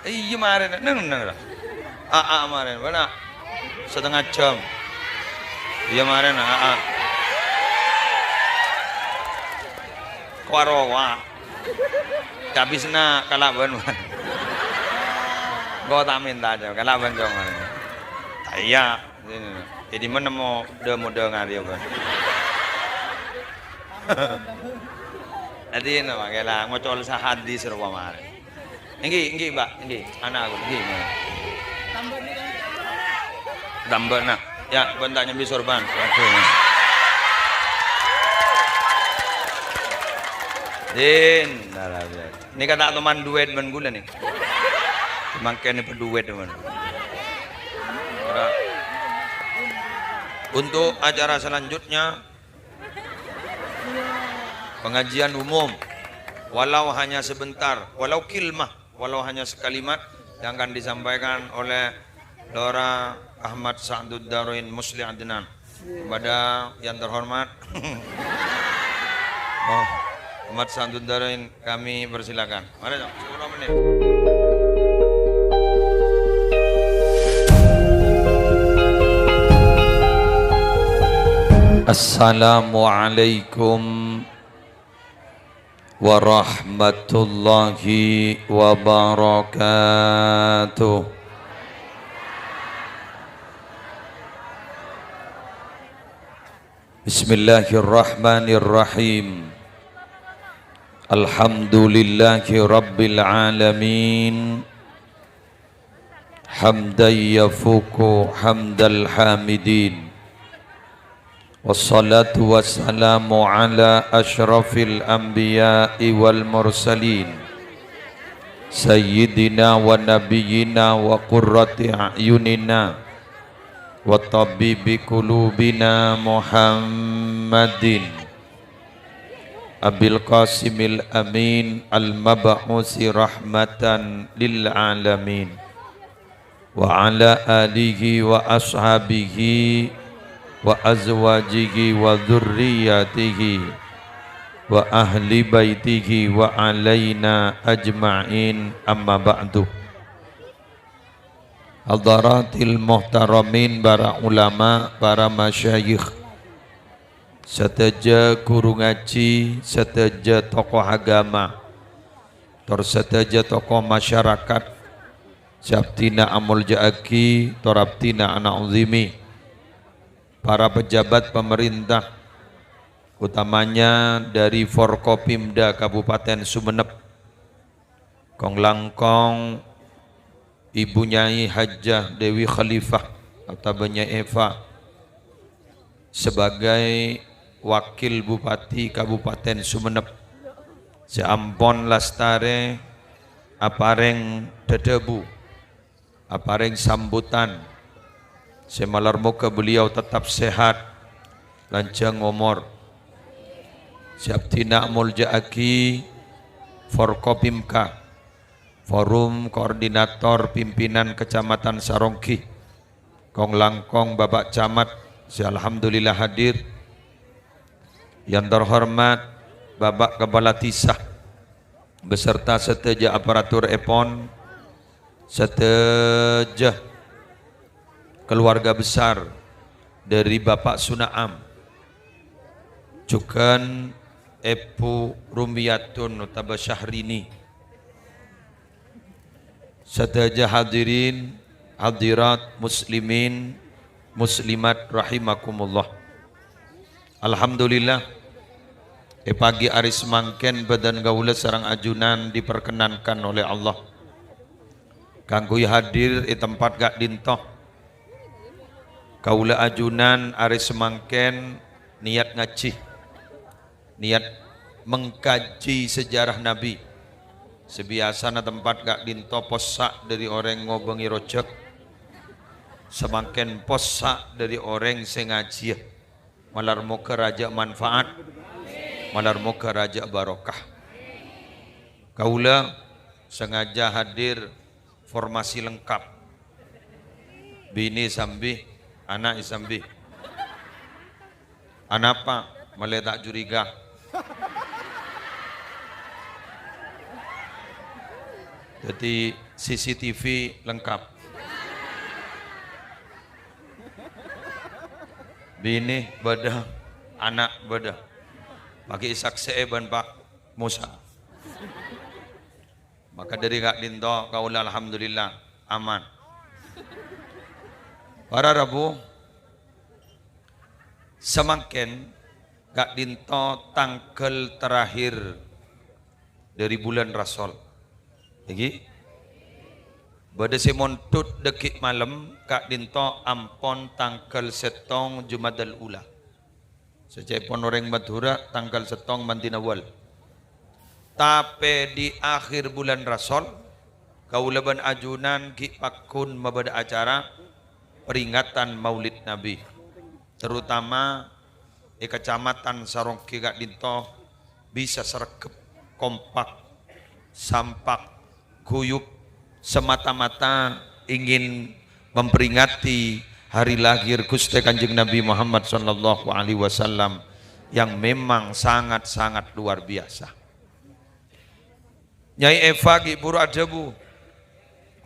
Iya kemarin, neng lah. Kemarin, mana? Setengah jam. Iya kemarin, Kuarawa. Habisna kalaban man. Gua tak minta aja kalaban dong man. Iya, jadi mana mau mode ngari apa? Tadi nama kela ngocol sa hadis rupa mare. Enggi Mbak, enggi anak aku enggi. Tambah nak. Ya, bentanya bisorban. Aduh. Din, ini kata teman duet men gula nih. Makanya berduet teman. Untuk acara selanjutnya pengajian umum, walau hanya sebentar, walau kilmah, walau hanya sekalimat yang akan disampaikan oleh Dora Ahmad Sa'dud Daruin Musli Adnan kepada yang terhormat Ahmad Sa'dud Daruin, kami persilakan. Mari 10 menit. Assalamualaikum warahmatullahi wabarakatuh. Bismillahirrahmanirrahim. Alhamdulillahi rabbil alamin. Hamdan yafuku hamdal hamidin. Wassalatu wassalamu ala ashrafil anbiya'i wal mursalin Sayyidina wa nabiyyina wa qurrati a'yunina wa tabibi qulubina Muhammadin Abil Qasimil Amin al-mab'usi rahmatan lil alamin wa ala alihi wa ashabihi wa azwajihi wa dzurriyyatihi wa ahli baitihi wa alaina ajma'in, amma ba'du. Hadaratil muhtaramin, para ulama, para masyayikh, seteja guru ngaji, seteja tokoh agama, seteja tokoh masyarakat, sabtina amul ja'aki, torabtina anak uzimi, para pejabat pemerintah, utamanya dari Forkopimda Kabupaten Sumeneb, Kong Langkong, Ibu Nyai Hajjah Dewi Khalifah atau Benya Eva sebagai Wakil Bupati Kabupaten Sumeneb, Seampon Lastare, apareng dedebu, apareng sambutan. Semalar muka beliau tetap sehat, lanjang umur. Sabtina Mulja'aki Forkopimka, Forum Koordinator Pimpinan Kecamatan Sarongki, Kong Langkong Bapak Camat, alhamdulillah hadir. Yang terhormat Bapak Kepala Tisah beserta seteja aparatur EPON, seteja keluarga besar dari Bapak Sunaam, Cukan Epu Rumiyatun Utaba Syahrini, seteja hadirin hadirat muslimin muslimat rahimakumullah. Alhamdulillah, pagi aris mangken badan gaula sarang ajunan diperkenankan oleh Allah kanggo hadir di tempat gak dintoh. Kaula ajunan aris semangken niat ngaji, niat mengkaji sejarah Nabi. Sebiasana tempat gak dinto posak dari orang ngobengi rojek, semangken posak dari orang sengaji. Malar muka raja manfaat, malar muka raja barokah. Kaula sengaja hadir formasi lengkap, bini sambi, anak isambi. Anak apa? Mulai tak curiga. Jadi CCTV lengkap. Bini beda, anak beda. Bagi saksi ban Pak Musa. Maka dari Kak Dinto kaula alhamdulillah aman. Para Rabu semakin Kak Dinto tanggal terakhir dari bulan Rasul. Iki pada semontut dekik malam Kak Dinto ampon tanggal setong Jumadal Ula. Secepon orang Madura tanggal setong Mantinawal. Tapi di akhir bulan Rasul kaulaban ajunan ki pakun mabada acara peringatan Maulid Nabi. Terutama di kecamatan Sarongki Kak Dinto bisa sergep kompak sampak guyup semata-mata ingin memperingati hari lahir Gusti Kanjeng Nabi Muhammad sallallahu alaihi wasallam yang memang sangat-sangat luar biasa. Nyai Eva Ki Puru Adebu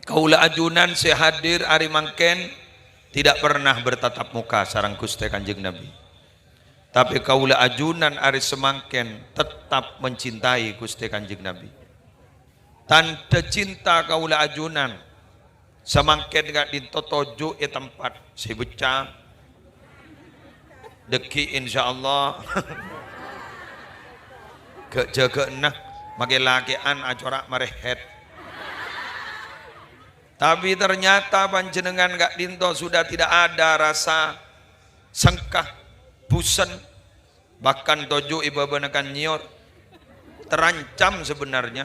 kaula ajunan sehadir ari mangken tidak pernah bertatap muka sareng Gusti Kanjeng Nabi. Tapi kaula ajunan ari semangken tetap mencintai Gusti Kanjeng Nabi. Tanda cinta kaula ajunan semangken Kak Dinto tojo tempat si beca deki insyaallah ke jaga nah mage lakean acara marehet. Tapi ternyata panjenengan Kak Dinto sudah tidak ada rasa sengkah busen bahkan tojo ibabanekan nyior terancam sebenarnya.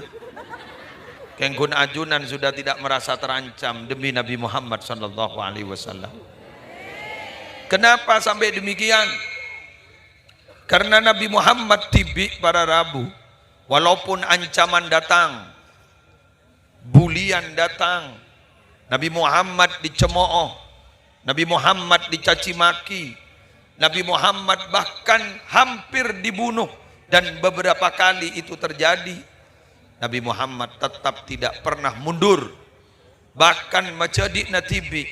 Kengkun ajunan sudah tidak merasa terancam demi Nabi Muhammad sallallahu alaihi wasallam. Kenapa sampai demikian? Karena Nabi Muhammad tibi para Rabu, walaupun ancaman datang, bulian datang, Nabi Muhammad dicemooh, Nabi Muhammad dicaci maki, Nabi Muhammad bahkan hampir dibunuh dan beberapa kali itu terjadi. Nabi Muhammad tetap tidak pernah mundur. Bahkan menjadi natibi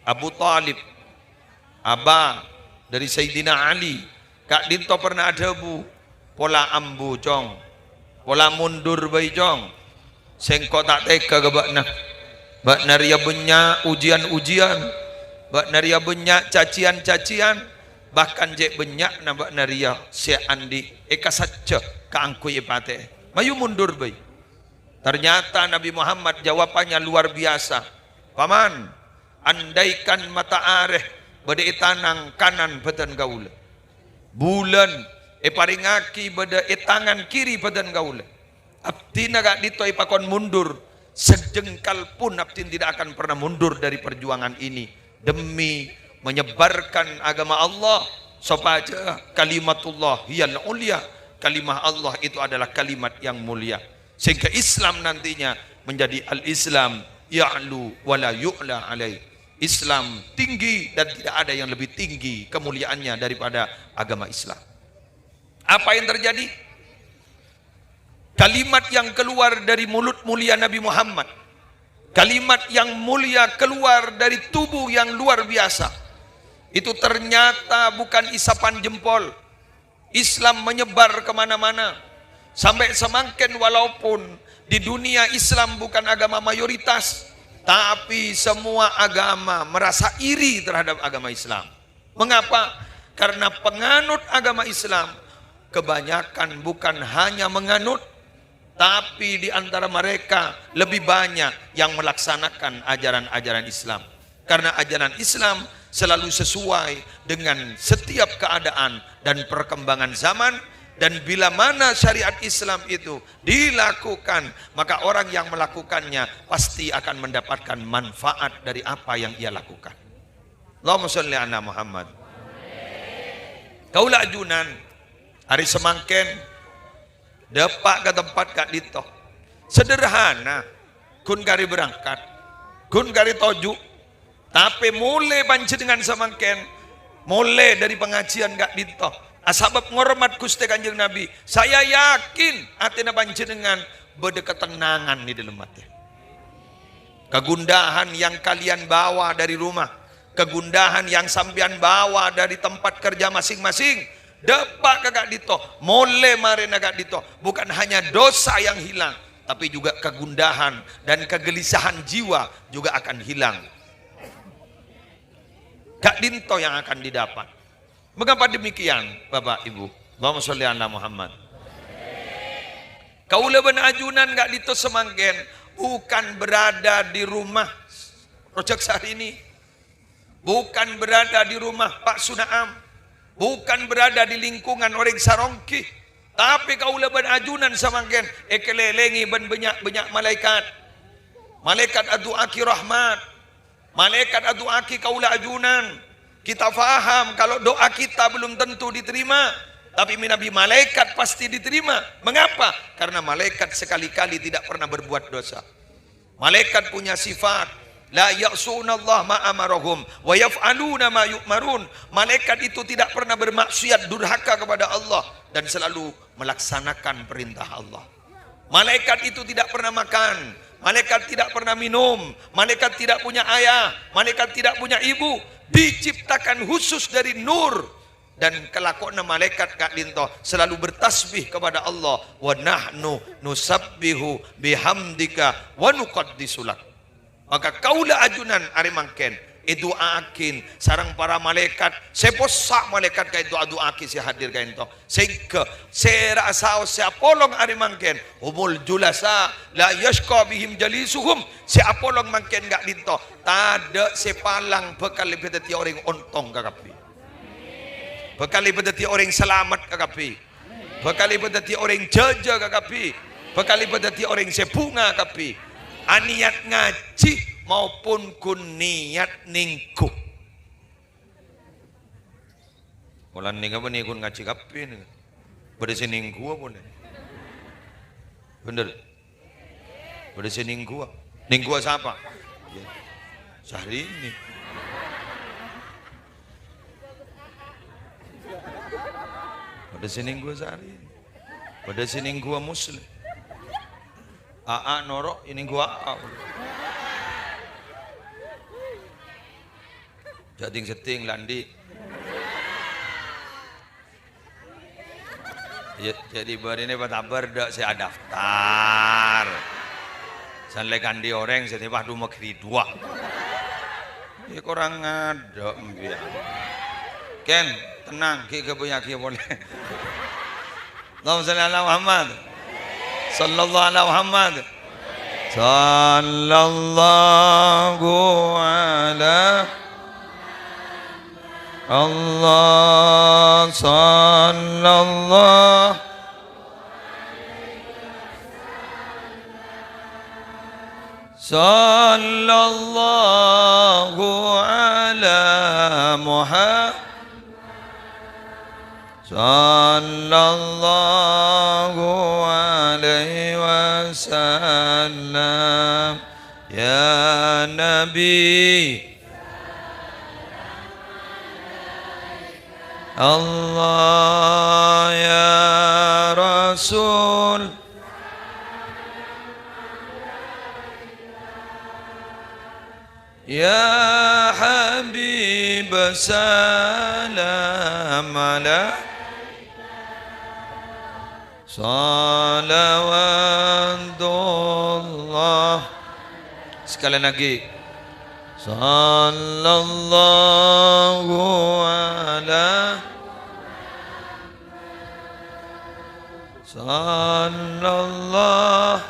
Abu Talib, Aba dari Sayyidina Ali, Kak Dinto pernah ada bu pola ambu jong, pola mundur bayi jong. Sengko tak tega ke bak naria benya ujian-ujian, bak naria benya cacian-cacian, bahkan jek benyak na bak naria si andi eka saja keangkui ipate. Mayu mundur bayi. Ternyata Nabi Muhammad jawabannya luar biasa. Paman, andaikan mata areh bade tanang kanan badan gaula. Bulan paringaki bade tangan kiri badan gaula. Abdina Kak Dinto ipakon mundur. Sejengkal pun abdin tidak akan pernah mundur dari perjuangan ini demi menyebarkan agama Allah supaya kalimatullah hiyal ulia. Kalimah Allah itu adalah kalimat yang mulia sehingga Islam nantinya menjadi al-Islam ya'lu wala yu'la alaih. Islam tinggi dan tidak ada yang lebih tinggi kemuliaannya daripada agama Islam. Apa yang terjadi? Kalimat yang keluar dari mulut mulia Nabi Muhammad, kalimat yang mulia keluar dari tubuh yang luar biasa, itu ternyata bukan isapan jempol. Islam menyebar kemana-mana sampai semangkin walaupun di dunia Islam bukan agama mayoritas, tapi semua agama merasa iri terhadap agama Islam. Mengapa? Karena penganut agama Islam kebanyakan bukan hanya menganut, tapi di antara mereka lebih banyak yang melaksanakan ajaran-ajaran Islam. Karena ajaran Islam selalu sesuai dengan setiap keadaan dan perkembangan zaman, dan bila mana syariat Islam itu dilakukan, maka orang yang melakukannya pasti akan mendapatkan manfaat dari apa yang ia lakukan. Allahumma sholli ala Muhammad. Kaula ajunan hari semangken depak ke tempat Kak Dinto sederhana, kun kari berangkat, kun kari toju. Tapi mulai panjenengan semangken, mulai dari pengajian Kak Dinto, asabab ngormat Gusti Kanjeng Nabi, saya yakin atina panjenengan beda ketenangan di dalam hati. kegundahan yang kalian bawa dari rumah, kegundahan yang sampean bawa dari tempat kerja masing-masing, depak kakak dito, mole mare kakak dito, bukan hanya dosa yang hilang, tapi juga kegundahan dan kegelisahan jiwa juga akan hilang. Kak Dinto yang akan didapat. Mengapa demikian, Bapak Ibu? Allahumma sholli ala Muhammad. Kaula ben ajunan Kak Dito semanggen bukan berada di rumah Rojak Sari ini, bukan berada di rumah Pak Sunaam, bukan berada di lingkungan orang Sarongki, tapi kaula ben ajunan semanggen ekelelengi ben banyak malaikat. Malaikat aduaki rahmat, malaikat aduaki kaula ajunan. Kita faham kalau doa kita belum tentu diterima, tapi minabi malaikat pasti diterima. Mengapa? Karena malaikat sekali-kali tidak pernah berbuat dosa. Malaikat punya sifat la ya'sunallah ma amarahum wa yaf'aluna ma yu'marun. Malaikat itu tidak pernah bermaksiat durhaka kepada Allah dan selalu melaksanakan perintah Allah. Malaikat itu tidak pernah makan, malaikat tidak pernah minum, malaikat tidak punya ayah, malaikat tidak punya ibu, diciptakan khusus dari nur. Dan kelakuan malaikat Kak Dinto selalu bertasbih kepada Allah, wa nahnu nusabbihu bihamdika wa nuqaddisu lak. Maka kaulah ajunan ari mangken doakin sarang para malaikat, seposak malaikat ka doa-doaki si hadir ka ento sehingga sera asao si apolong ari mangken humul julasa la yashqa bihim jalisuhum. Si apolong mangken Kak Dinto tada sepalang bekal lebeti orang ontong kakapi, bekal lebeti orang selamat kakapi, bekal lebeti orang jaja kakapi, bekal lebeti orang sepunga kakapi, aniat ngaji maupun kun niat ningku. Mulan nih kapan nih kun ngaji kapi nih, pada seningku apa nih? Bener, pada seningku, ningku siapa? Ya, sehari ini. Pada seningku sehari, pada seningku muslim. Aa norok ini gua. Jating seting landi. Ya, jadi baru ini batabar dak saya daftar. Sanlekan di orang setiap dua makri dua. Ya kurang ada mbia. Ken tenang, kita punya kia boleh. Allahumma shalli ala Muhammad. Sallallahu ala Muhammad. Sallallahu ala Allah, sallallahu sallallahu ala Muhammad, sallallahu alaihi wasallam, ya Nabi Allah, ya Rasul, ya Habib, salam ala salawatullah. Sekali lagi, sallallahu ala sallallahu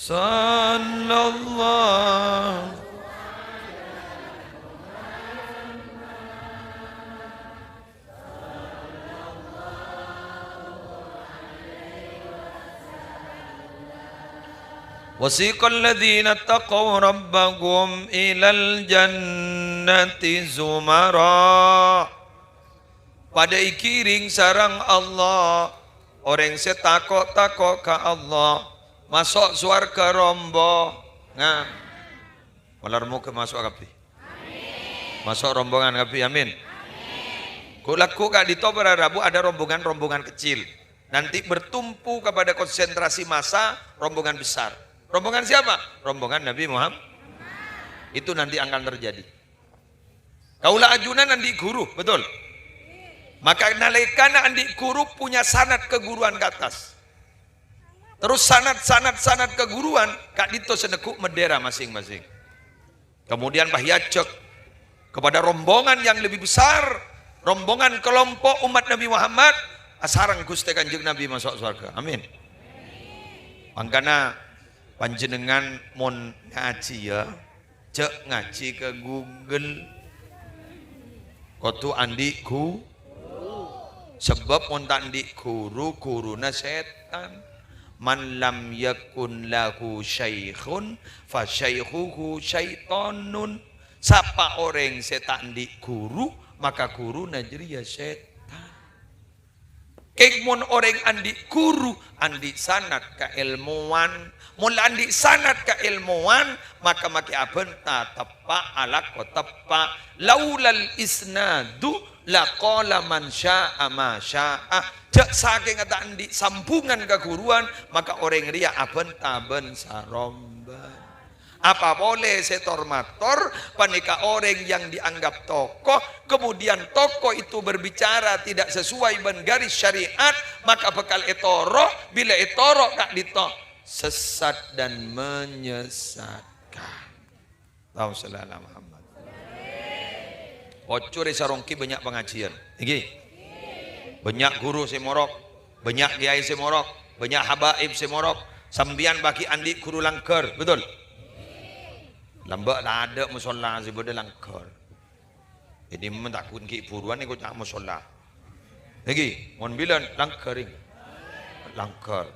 sallallahu wasiqal ladzina taqaw rabbahum ilal jannati zumara. Pada ikiring sarang Allah orang setakok-takok ka Allah masuk surga rombo nga malarmu ke masuk kapi, masuk rombongan kapi, amin. Kulaku Kak Dito berarabu ada rombongan kecil, Nanti bertumpu kepada konsentrasi massa rombongan besar. Rombongan siapa? Rombongan Nabi Muhammad. Itu nanti akan terjadi. Kaula ajunan andi guru, betul. Maka nalikana andi guru punya sanad keguruan ke atas. Terus sanad keguruan kak dito senekuk medera masing-masing. Kemudian bahyajek kepada rombongan yang lebih besar, rombongan kelompok umat Nabi Muhammad, asarang Gusti Kanjeng Nabi masuk surga. Amin. Mangkana panjenengan mon ngaji ya, cek ngaji ke Google. Kotu andi ku sebab mon andi guruna setan. Man lam yakun lahu syaikhun fa syaikhuhu syaitonun. Siapa orang setan di guru, maka guru najriya setan. Kekmon orang andi guru, andi sanad ka ilmuwan. Mun andi sanad ka ilmuwan, maka maki abenta tepa ala ko tepa. Laulal isnadu laqala man syaa ma syaa. Cek saking kata andi sambungan keguruan, maka orang ria abenta ben saromban. Apa boleh setor-mator panika orang yang dianggap tokoh, kemudian tokoh itu berbicara tidak sesuai dengan garis syariat, maka bekal etoro, bila etoro kak dito sesat dan menyesatkan. Allahumma shalli ala Muhammad. Ocor sarongki banyak pengajian. Iki. Banyak guru semorok, banyak kiai semorok, banyak habaib semorok. Sambian bagi andi guru langker, betul? Lambak tak ada musola sebeda langker. Jadi memang takut ki buruan ni kau cak musola. Lagi, mon bilan langker ini, langker.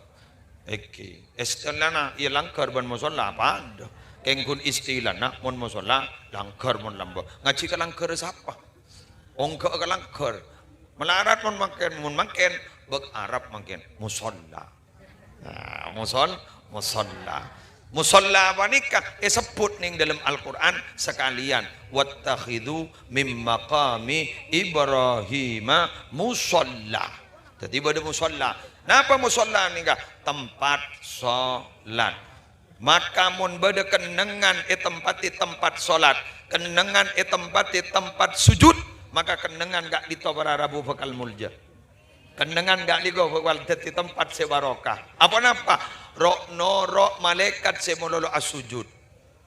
Eki, istilahna ia langker ban musola apa ada? Kengkun istilahna mon musola langker mon lambak. Ngaji ke langker siapa? Ongke ke langker. Melarat mun makin beg Arab makin musolla. Nah, musolla. Musolla apa nikah? Sebut ning dalam Al-Qur'an sekalian wattakhidhu mim maqami Ibrahim musolla. Jadi pada musolla. Napa musolla nikah? Tempat salat. Maka mun bade kenengan tempat salat, kenengan tempat sujud, maka kenengan gak ditobara Rabu bakal mulja. Kenengan gak ligo bakal di tempat sebarokah. Apa napa? Rok malaikat semololo asujud.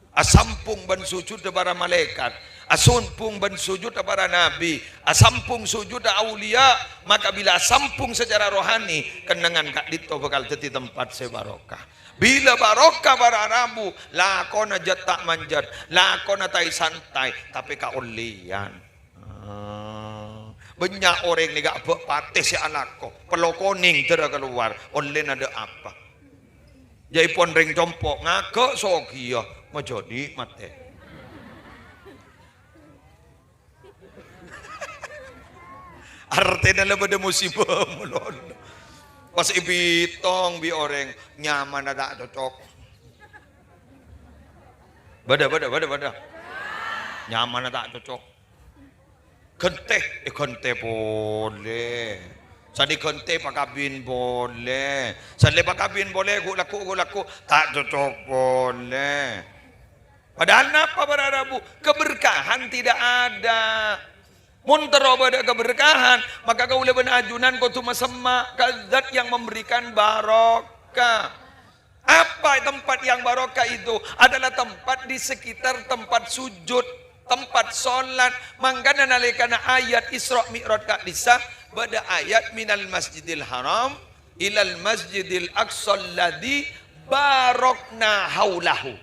Asampung ban sujud para malaikat. Asumpung ban sujud para nabi. Asampung sujud aulia. Maka bila asampung secara rohani, kenengan gak dito bakal di tempat sebarokah. Bila barokah para Rabu, lakona jatak manjat, lakona tai santai, tapi kaulian. Banyak orang ni gak patih si anakku pelokoning tidak keluar oleh ada apa jadi pon ring compok ngake sogia mau jadi mate artinya lebih ada musibah mulon pas ibitong bi orang nyaman ada cocok bada nyaman ada cocok Kente boleh. Sadi kente pakabin boleh. Sadi pakabin boleh, gulaku tak cocok boleh. Padahal apa para Rabu? Keberkahan tidak ada. Muntero pada keberkahan, maka kau lebih ajunan kau cuma semak zat yang memberikan barokah. Apa tempat yang barokah itu? Adalah tempat di sekitar tempat sujud, tempat solat. Mangkana nalikana ayat Isra Mi'raj kak disah pada ayat minal masjidil haram ilal masjidil aqsa alladzi barokna haulahu.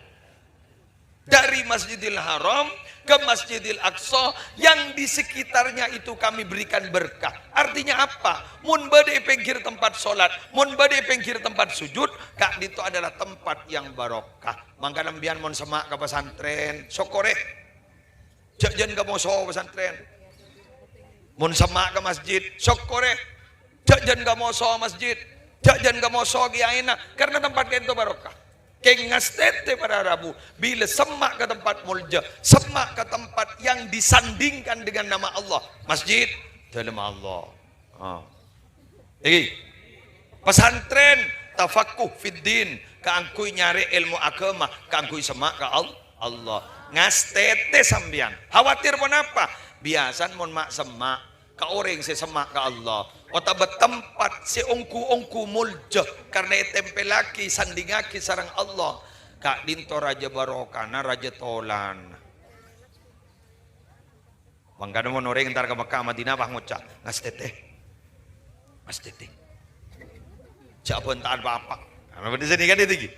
Dari masjidil haram ke masjidil aqsa yang di sekitarnya itu kami berikan berkah. Artinya apa? Mun bade pinggir tempat solat, mun bade pinggir tempat sujud, kak itu adalah tempat yang barokah. Mangkana mbian mun semak ke pesantren sokore Jajan ke moso pesantren, mun semak ke masjid, syokore. Jajan ke moso masjid, jajan ke moso kiaina, karena tempat itu barokah. Kengas tete pada Rabu, bila semak ke tempat mulja, semak ke tempat yang disandingkan dengan nama Allah, masjid dalam Allah. Ini Pesantren tafakuh fiddin, kaangkuy nyari ilmu agama, kaangkuy semak ka Allah. Ngastete sambian. Khawatir pun apa? Biasan mon mak semak ka orang si semak ka Allah. Ota betempat si ongku mulja karena tempel laki sandingaki sarang Allah. Kak dinto raja barokana raja tolan. Mangkana mon orang entar ke Mekah Madinah bah ngucap ngastete. Ngastete. Jak bentaan bapak. Ana benda sini kan itu.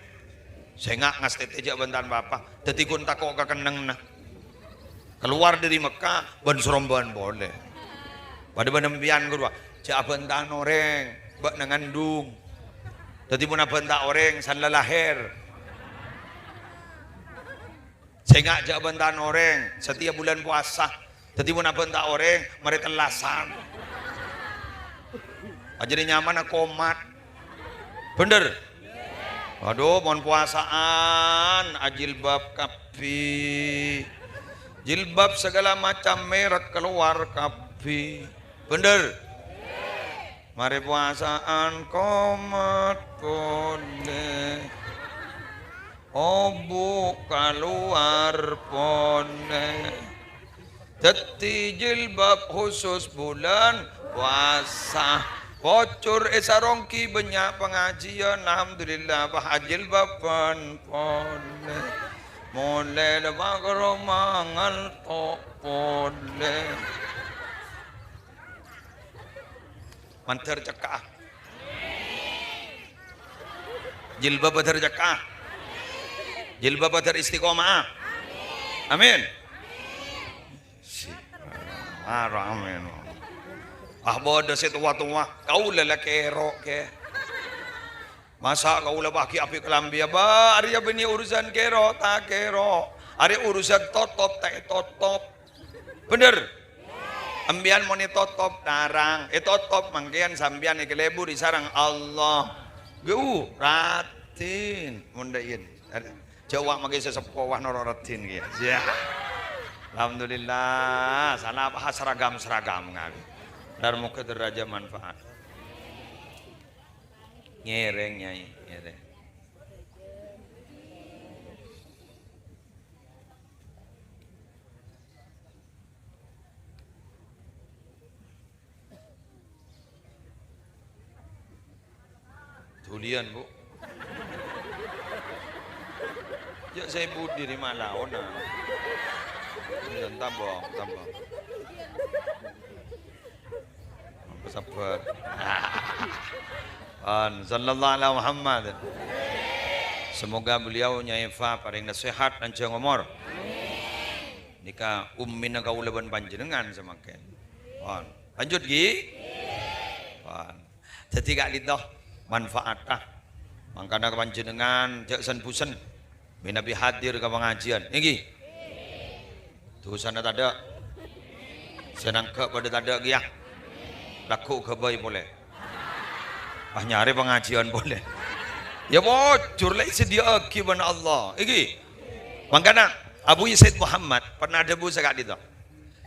Saya ngastete jak bentaan bapak. Dadi kun takok ka keneng nah. Keluar dari Mekah ban seromban boleh. Pada benempian gua jak bentaan orang bak nangandung. Dadi mun bentak orang san lahir. Saya jak bentaan orang setiap bulan puasa. Dadi mun bentak orang mari telasan. Ajari nyaman komat. Bener? Aduh, mohon puasaan, jilbab kapi, jilbab segala macam merek keluar kapi. Bener? Mari puasaan komat boleh, obu keluar boleh. Dadi jilbab khusus bulan puasa. Bocor esarongki banyak pengajian alhamdulillah bahajil bapan pole mole lebagro mangal to pole manter cekah jilbab tercekah jilbab teristiqomah amin amin. Ah bodoh si tua-tua, kau lelaki erok ke. Masa kau lebaki api kelambi ba? Arya bini urusan kero tak kero. Arya urusan totop tak totop. Bener? Ambian moni totop narang. Totop mangkian sambian ikelebu di sarang Allah. Geu ratin mundain. Jawa magi sesepuh wah nororatin gitu. Ya. Alhamdulillah. Sana bahas seragam ngawi. Darmu ke deraja manfaat. Nyereng nyai, nyereng. Tulian bu. Ya saya bu diri malaon. Tambah. Sabar. Sallallahu alaihi Muhammad. Semoga beliau Nyai Fa paring nasihat dan panjang umur. Nika ummina kaulaban panjenengan semakin. Lanjut gi. Jadi kak litoh manfaatah. Mangkana panjenengan jak sen-pusen minabi hadir ke pengajian. Niki. Tuh sana tada. Senang ke pada tada giah. Laku kebaik boleh. Nyari pengajian boleh. Ya bocor lah sedia kiban Allah. Iki. Makanya Abu Said Muhammad pernah debu sekak dito.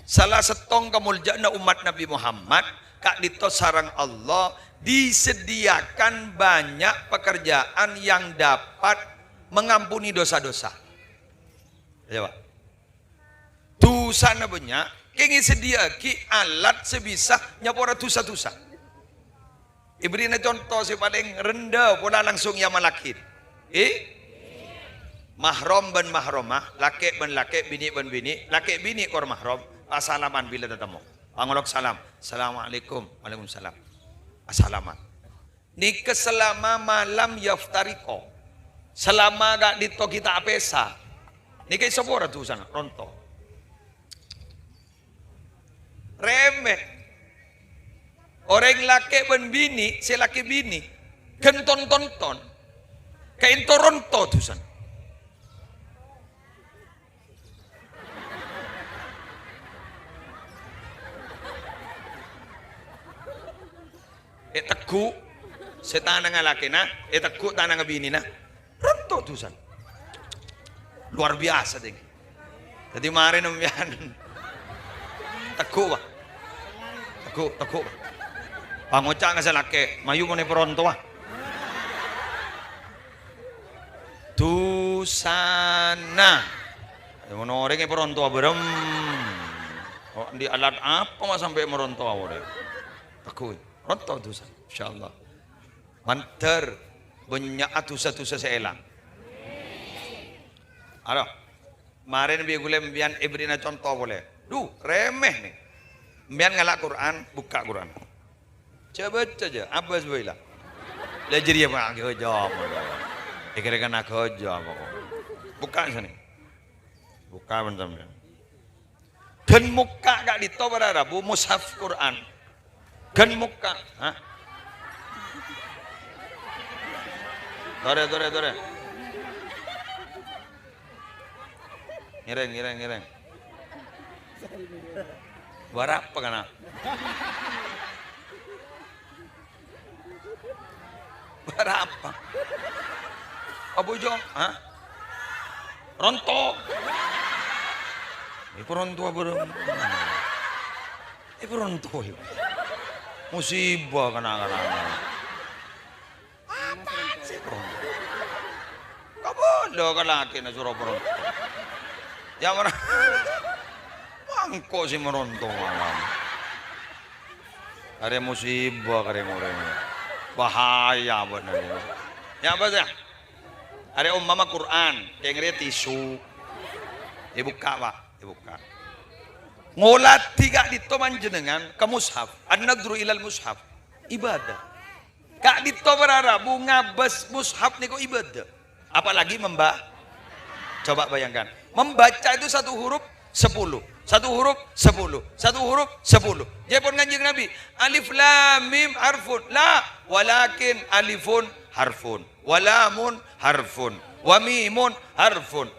Salah setong kemuliaan umat Nabi Muhammad kak dito sarang Allah disediakan banyak pekerjaan yang dapat mengampuni dosa-dosa. Ya Pak. Dosa na banyak. Kengi sedia ki alat sebisa nyapora tusa-tusa. Ibrina contoh si paling rendah pula langsung yang malakit. Mahram ben mahromah, laki ben laki, bini ben bini, laki bini kor mahram, assalaman bila tetamu. Angolok salam. Assalamualaikum. Waalaikumsalam. Assalaman. Ni keselama malam yaftariko. Selama gak dito kita apesa. Ni kay sabora tu sana ronto. Remeh. Orang laki ben bini, si laki bini, kenton tonton, kain toronto tusan. Teku, setan nga laki na, teku tanang nga bini na, ronto tusan. Luar biasa ding. Jadi mari numyan, teku ba? Teku. Panguca nga sa laki, mayu mo ni Peronto ah. dusana. Ngono orangnya peronto berem. Oh, di alat apa mas sampai meronto awalnya? Takut. Ronto dosa. Insyaallah. Mantar banyak dosa-dosa seelang. Halo. Kemarin biar gue mbian ibrina contoh boleh. Duh, remeh nih. Mbian ngalak Quran, buka Quran. Coba aja, apa sebelah? Belajar ya Pak, jawab. Kira-kira nak jawab. Buka sini. Buka bentar. Dan muka gak ditobar Arabu mushaf Quran. Dan muka, hah? Dore. Ngireng. Berapa kana? Berapa? Abu Jo, hah? Rontok. Ibu rontok berem. Ibu rontok. Musibah kana. Apa sih rontok? Kabodo ka laki na suruh rontok. Ya mana? Mangko si merontok malam. Ada musibah kare orang. Bahaya benar. Ya apa sih? Ada umpama Quran, yang ngeri tisu. Dibuka Pak, dibuka. Ngolat tiga dito manjenengan ke mushaf. An-nadru ilal mushaf. Ibadah. Kak dito berara bunga bes mushaf niku ibadah. Apalagi coba bayangkan. Membaca itu satu huruf 10. Satu huruf 10. Satu huruf 10. Jepun kanjeng Nabi. Alif lam mim harfun. La. Walakin alifun harfun. Walamun harfun. Wamimun harfun.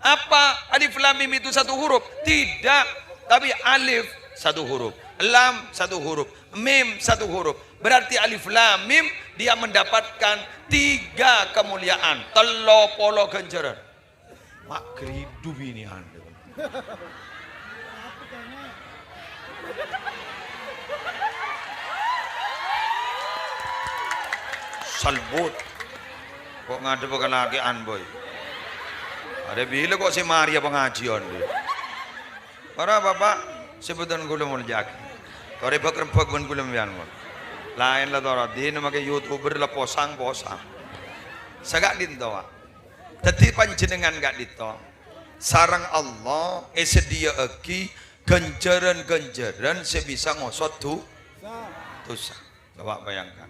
Apa alif lam mim itu satu huruf? Tidak. Tapi alif satu huruf. Lam satu huruf. Mim satu huruf. Berarti alif lam mim dia mendapatkan 3 kemuliaan. Telo polo ganjaran. Mak hidup ini Anda. Salbut. Kok ngadep ke lakian boy. Ada bila kok si Maria pengajian dia. Para bapak sebutan gula mau jaki. Kore bakrempek pun gula mian. Lain lah tora din make YouTuber lah posang. Sagak dinto. Tadi panjenengan gak dito. Sarang Allah sedia aki ganjaran sebisa ngosot dosa. Coba bayangkan.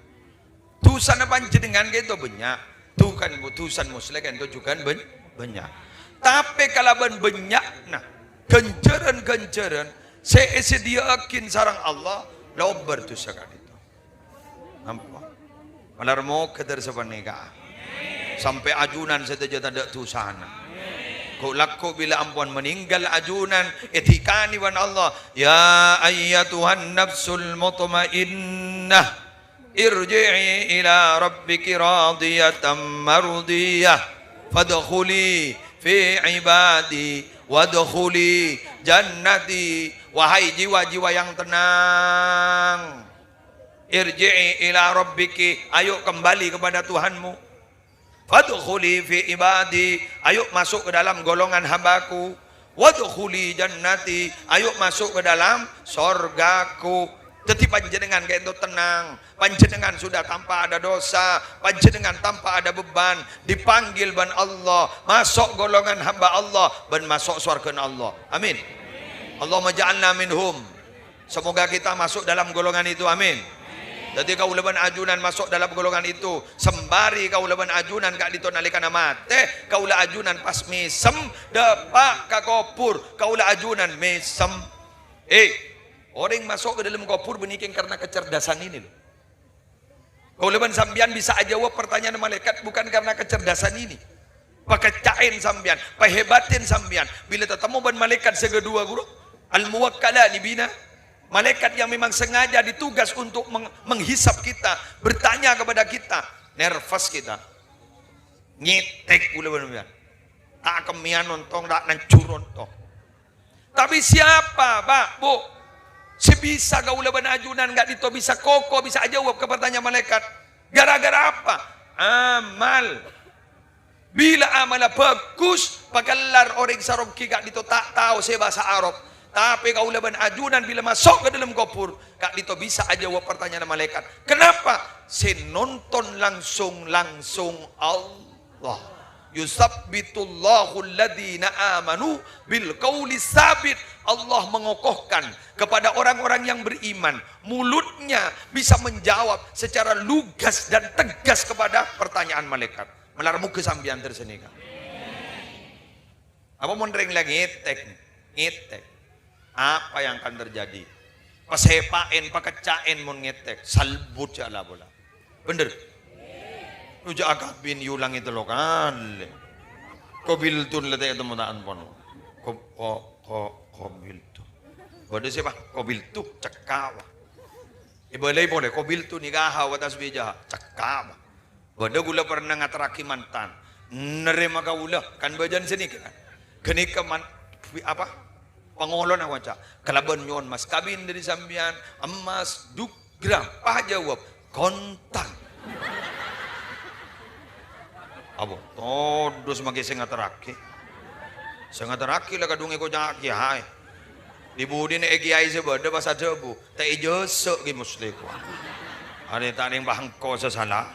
Dosa na panjenengan gitu banyak. Tuh kan putusan muslim kan itu juga banyak. Tapi kalau banyak nah ganjaran sedia akin sarang Allah lobar dosa kan itu. Nampak. Malar mau kedar sepanika. Sampai ajunan saja tak tusana. Kau laku bila ampuan meninggal ajunan etikani wan Allah. Ya ayyatuhan nafsul mutmainnah irji'i ila rabbiki radiyatan mardiyah fadkhuli fi ibadi wadkhuli jannati. Wahai jiwa-jiwa yang tenang, irji'i ila rabbiki, ayo kembali kepada Tuhanmu. Fadkhuli fi ibadi, ayo masuk ke dalam golongan hambaku. Wadkhuli jannati, ayo masuk ke dalam sorgaku. Jadi panjenengan kayak itu tenang, panjenengan sudah tanpa ada dosa, panjenengan tanpa ada beban, dipanggil ban Allah, masuk golongan hamba Allah, ban masuk surga Allah. Amin. Allahumma ja'alna minhum. Semoga kita masuk dalam golongan itu. Amin. Jadi kau leban ajunan masuk dalam golongan itu. Sembari kau leban ajunan kak dito nalikana mate, kau la ajunan pas misem depak ka kopur, kau la ajunan misem. Orang masuk ke dalam kopur beniking karena kecerdasan ini loh. Kau leban sambian bisa aja jawab pertanyaan malaikat bukan karena kecerdasan ini. Pakai cain sambian, pakai hebatin sambian. Bila ketemu ban malaikat segedua guru, al-muwakkala bina. Malaikat yang memang sengaja ditugas untuk menghisap kita, bertanya kepada kita, nervous kita, nyetek pula benar, tak kemian nonton, tak nancur nonton. Tapi siapa, Pak, Bu? Sebisa kau leban ajunan, nggak dito bisa koko, bisa jawab ke pertanyaan malaikat. Gara-gara apa? Amal. Bila amalah bagus, pagalar orang sarongki kak dito tak tahu saya bahasa Arab. Tapi kau laban ajunan bila masuk ke dalam kubur, kak dito bisa aja jawab pertanyaan malaikat. Kenapa? Saya nonton langsung Allah. Yusabbitullahu alladhina amanu bil qawli sabit. Allah mengokohkan kepada orang-orang yang beriman, mulutnya bisa menjawab secara lugas dan tegas kepada pertanyaan malaikat. Melarmu kesambian tersenika. Apa mau ngereng lagi ngetek. Apa yang akan terjadi? Pasepain, pakecain mau ngetek, salbut jala bola. Bener? Uja akabin yulang itu loh kan. Kobil tun letak itu mutaan pon. Kobil tu. Bade siapa? Kobil tu cekawa. Ibalai boleh kobil tu nikah watas bija cekawa. Bade gula pernah ngatraki mantan. Nerima gula kan bajan sini kan. Kenika apa? Pangolon aku baca. Kalaban nyon mas kabin dari sambian emas duk gram. Pah jawab kontan. Abo, todos magi sengataraki lah kadungi ko jangan kiai. Di budi ne kiai sebada pas ada bu, tak ijazah gi muslim ko. Ada tak yang bangko sasalah.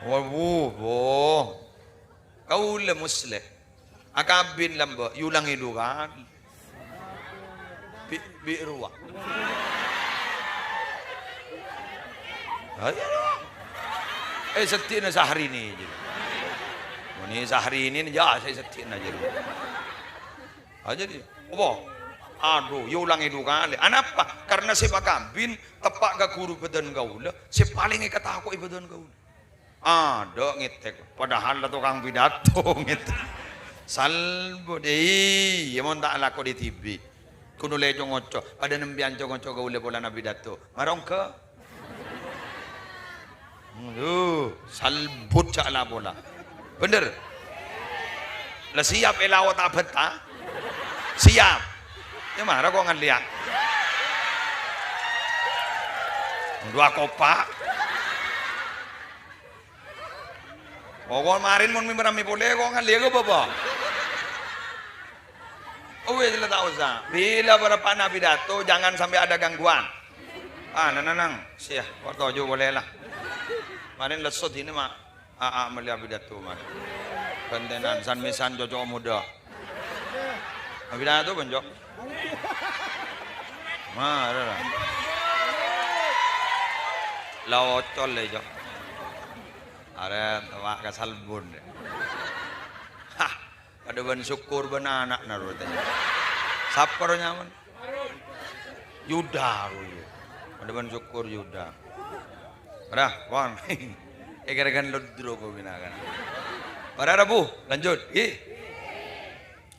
Wabu, kau le muslim. Akabin lamba, yulang idukan. Biruwa. Setia na sehari ni. Ini sehari ini ya saya setin aja dulu. Aja dia. Apa? Aduh, yulang itu kali. Anapa? Karena saya pakambin tepak ke guru badan gaula. Saya paling kata aku badan gaula. Ada ngetek. Padahal lah tukang pidato ngetek. Salbo deh. Ya mau tak laku di TV. Kuno lejo ngoco. Pada nembian ngoco gaula bola nabi dato. Marong ke? Salbut caklah bola. Bener? Lah siap elawat abad tak? Siap. Ya marah kok ngeliat. Dua kopak. Pokok kemarin mau mimpi boleh kok ngeliat ke bapak? Oh wes lah tak usah. Bila berapa nabi dato jangan sampai ada gangguan. Nang. Siap. Waktu aja boleh lah. Kemarin lesot ini mak. Melihat pidato mas. Kentenan san mesan cocok muda. Pidato penjok. Mana lah. Lawocol le jok. Are mak kasalbun. Hah. Ada ban syukur ban anak naruh tadi. Sapar nyaman. Yuda. Ada ban syukur Yuda. Dah, wan. Gara-gara lodro kau binakan. Pada Rabu, lanjut.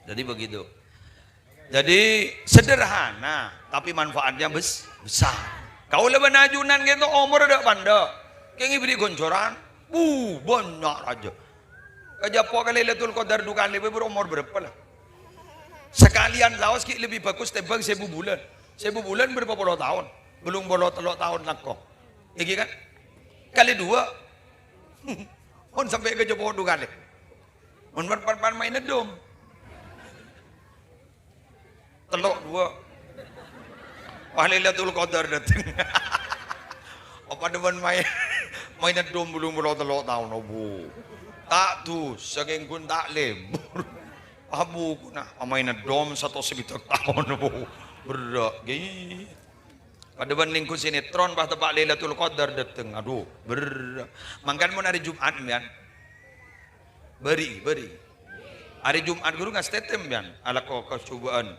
Jadi begitu. Jadi sederhana, tapi manfaatnya besar. Kau leban ajunan gitu, umur ada panda. Kau beri goncoran, banyak aja. Kajapo kali Lailatul Qadar dua kali berumur berapa lah? Sekalian laos ki lebih bagus tembang 1000 bulan. 1000 bulan berapa puluh tahun? Belum boleh 3 tahun nak kok. Iki kan? Kali 2. On sampai ke Jopo 2 kali. On pan main dom. Telok 2. Lailatul Qadar datang. Apa depan main dom belum 3 tahun obo. Tak tu saking kun tak lembur. Abu kuna main dom 1 tahun obo. Berak gini. Pada banding ku sinetron pas tepak Lailatul Qadar dateng. Aduh, mangkan mun hari Jumat mian. Beri. Hari Jumat guru ngas tetem mian ala ko kecubaan.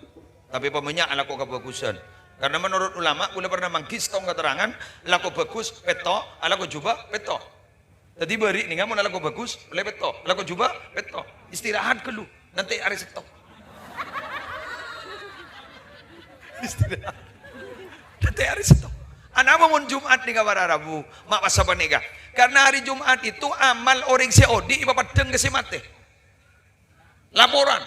Tapi pemenya ala ko kebagusan. Karena menurut ulama ulah pernah mangkis tong keterangan ala ko bagus peto, ala ko juba peto. Tadi beri nih mun ala ko bagus, boleh peto. Ala ko juba peto. Istirahat kelu. Nanti hari stop. Istirahat. Nanti hari itu. Anak bangun Jumat nih kabar Rabu. Mak pas apa nih kak? Karena hari Jumat itu amal orang seodi ibapadeng ke mate. Laporan.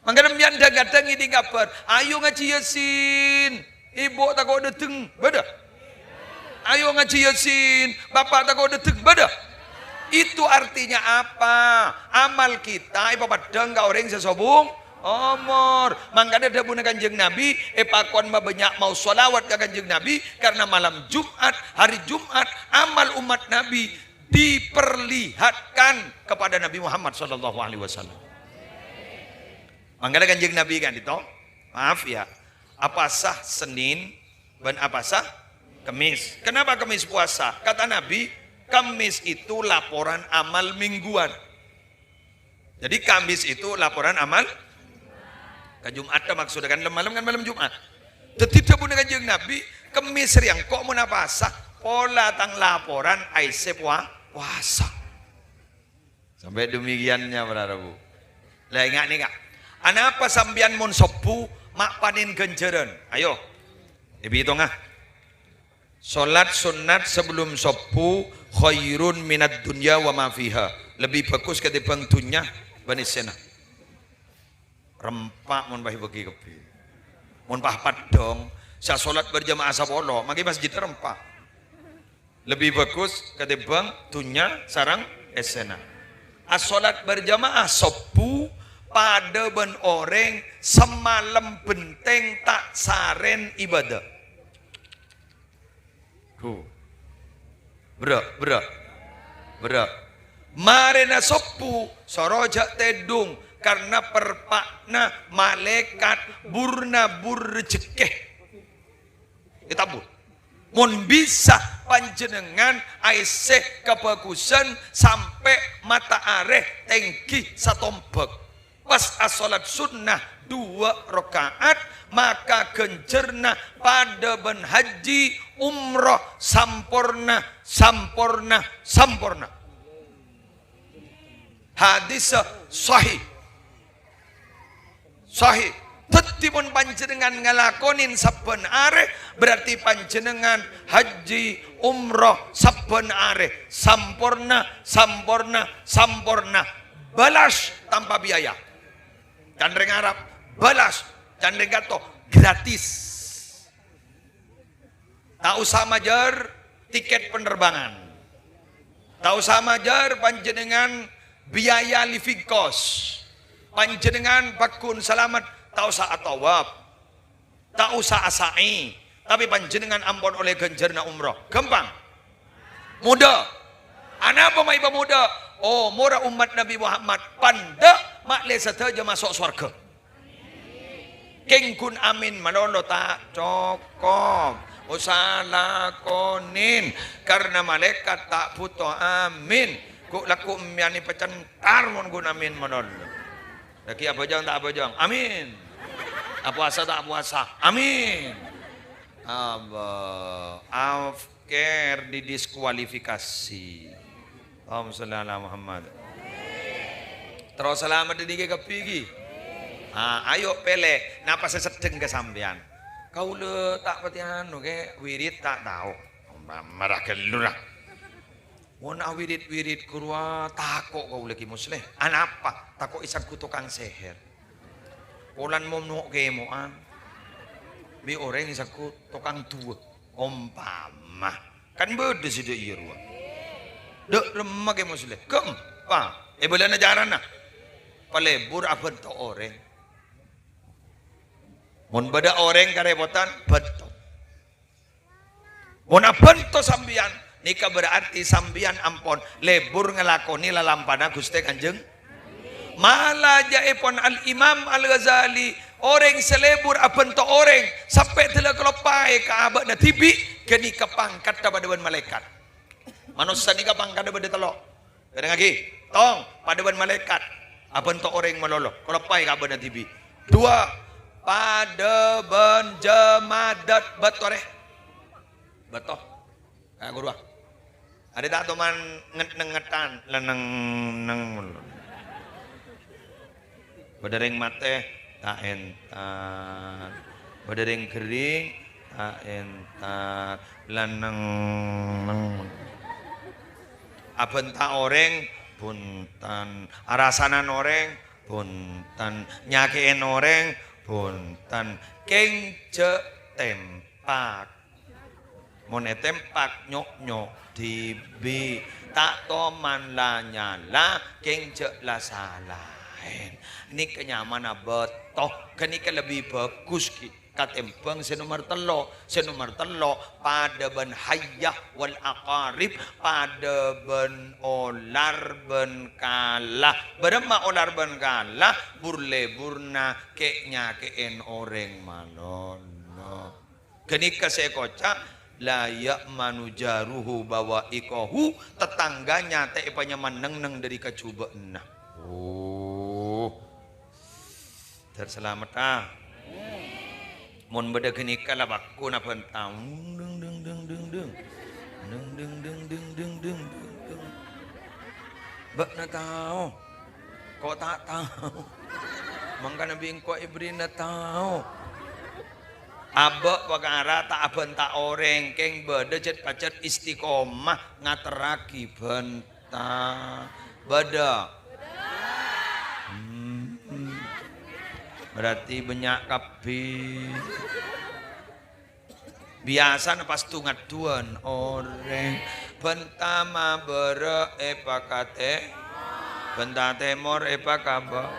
Mangga nembian dagateng ini kabar. Ayo ngaji Yasin. Ibu tak kau dateng, beda. Ayo ngaji Yasin. Bapak tak kau dateng, beda. Itu artinya apa? Amal kita ipa padang ka orang sesobung omor. Mangkanya ada buna kanjeng Nabi, pakon banyak mau sholawat ke kanjeng Nabi, karena malam Jumat, hari Jumat, amal umat Nabi diperlihatkan kepada Nabi Muhammad Sallallahu Alaihi Wasallam. Mangkanya kanjeng Nabi kan itu, maaf ya, apa sah Senin dan apa sah Kemis. Kenapa Kemis puasa? Kata Nabi, Kemis itu laporan amal mingguan. Jadi Kamis itu laporan amal ke Jumat maksudnya kan malam Jumat. Tidak pun kanjeng Nabi Kemis riang kok mau puasa pola tang laporan aise puasa. Sampai demikiannya para Rabu. Lah ingat nih kak. Anapa sambian mun sopu mak panin genjeren. Ayo. Ibu hitung ah. Salat sunat sebelum sopu khairun minat dunya wa ma fiha. Lebih bagus ketimbang dunya banisena. Rempak mun bahi bagi kepi. Mun pahpat dong, saya salat berjamaah sabolo, magi masjid rempak. Lebih bagus ketimbang dunya sarang esena. As salat berjamaah sopu pada ben orang semalam benteng tak saren ibadah. Berak. Marena sopu sorojak tedung. Karena perpakna malaikat burna burjekeh ditabur. Mun bisa panjenengan aiseh kebagusan sampai mata areh tengki satombek. Pas asolat sunnah 2 rakaat maka gencerna pada ben haji umroh sampurna. Hadis sahih. Tetipun panjenengan ngalakonin saben areh berarti panjenengan haji umroh saben areh sampurna. Balas tanpa biaya. Candreng Arab balas, candreng gato gratis. Tak usah majar tiket penerbangan. Tak usah majar panjenengan biaya living cost. Panjenengan bakun selamat tak usah atawab, tak usah asai, tapi panjenengan ampun oleh genjerna umroh gampang mudah. Anak apa iba muda? Oh murah umat Nabi Muhammad panda makle saja masuk surga. Kengkun amin malolo tak cokok usah lakonin karena malaikat tak butuh amin. Kuk laku miani pecentar mon gun amin malolo. Lagi apa jang tak apa jang, amin. Puasa tak puasa, amin. Afker didiskualifikasi. Allahumma sholli ala Muhammad. Terus selamat di kepigi. Ayo pele, napa sesedeng ke sampean. Kau le tak petian, oke, wirid tak tahu. Marah kelurah. Mona wirid kurwa takok kau lagi muslim. Anapa? Takok isan ku tukang seher. Polan mo nuk kemoan. Bi orang isan ku tukang tua. Ompama. Kan beda sih dia irwa. Dek lemah ke muslim. Kempa. Boleh najaran na. Palebur apa tu orang. Mon beda orang karepotan betul. Mon apa tu sambian. Nika berarti sambian ampon lebur ngelakoni lalampana Gusti Kanjeng. Malah jaipon al-Imam Al-Ghazali orang selebur apen to orang sampai telah kelopai ke abad na tibi kini kepangkat pada ban malaikat. Manusia ni kepangkat pada telok. Kadang lagi tong pada ban malaikat apen to orang malolo kelopai ke abad na tibi. 2 pada ban jamadat batore. Betul. Guru ada tak teman ngetan leneng neng berdering mate tak entar berdering kering tak entar leneng neng abenta orang puntan arasanan orang puntan nyakein orang puntan kengce tempak Mone tempak nyok tibi tak toman la nyala keng je la salahin. Ini kenyamanan betul. Kini ke lebih bagus ki. Katempeng senomor telo pada ben hayyah wal aqarib pada ben olar ben kalah berema olar ben kalah burle burna keknya keen oreng malono kenika sekoca layak manujaruhu bawa ikohu tetangganya teh panyaman neng dari kacuba nah terselamat mun beda kenika lah baku na pentang deng deng deng deng deng deng deng deng deng deng deng deng bak na tahu kau tak tahu mangkana bingko ibrin na tahu abak wakara tak aben tak oreng keng beda cet pacet istiqomah ngateraki bentang beda berarti banyak kapi biasa pas tungat tuan orang pentama bere epakate benta temor epakaba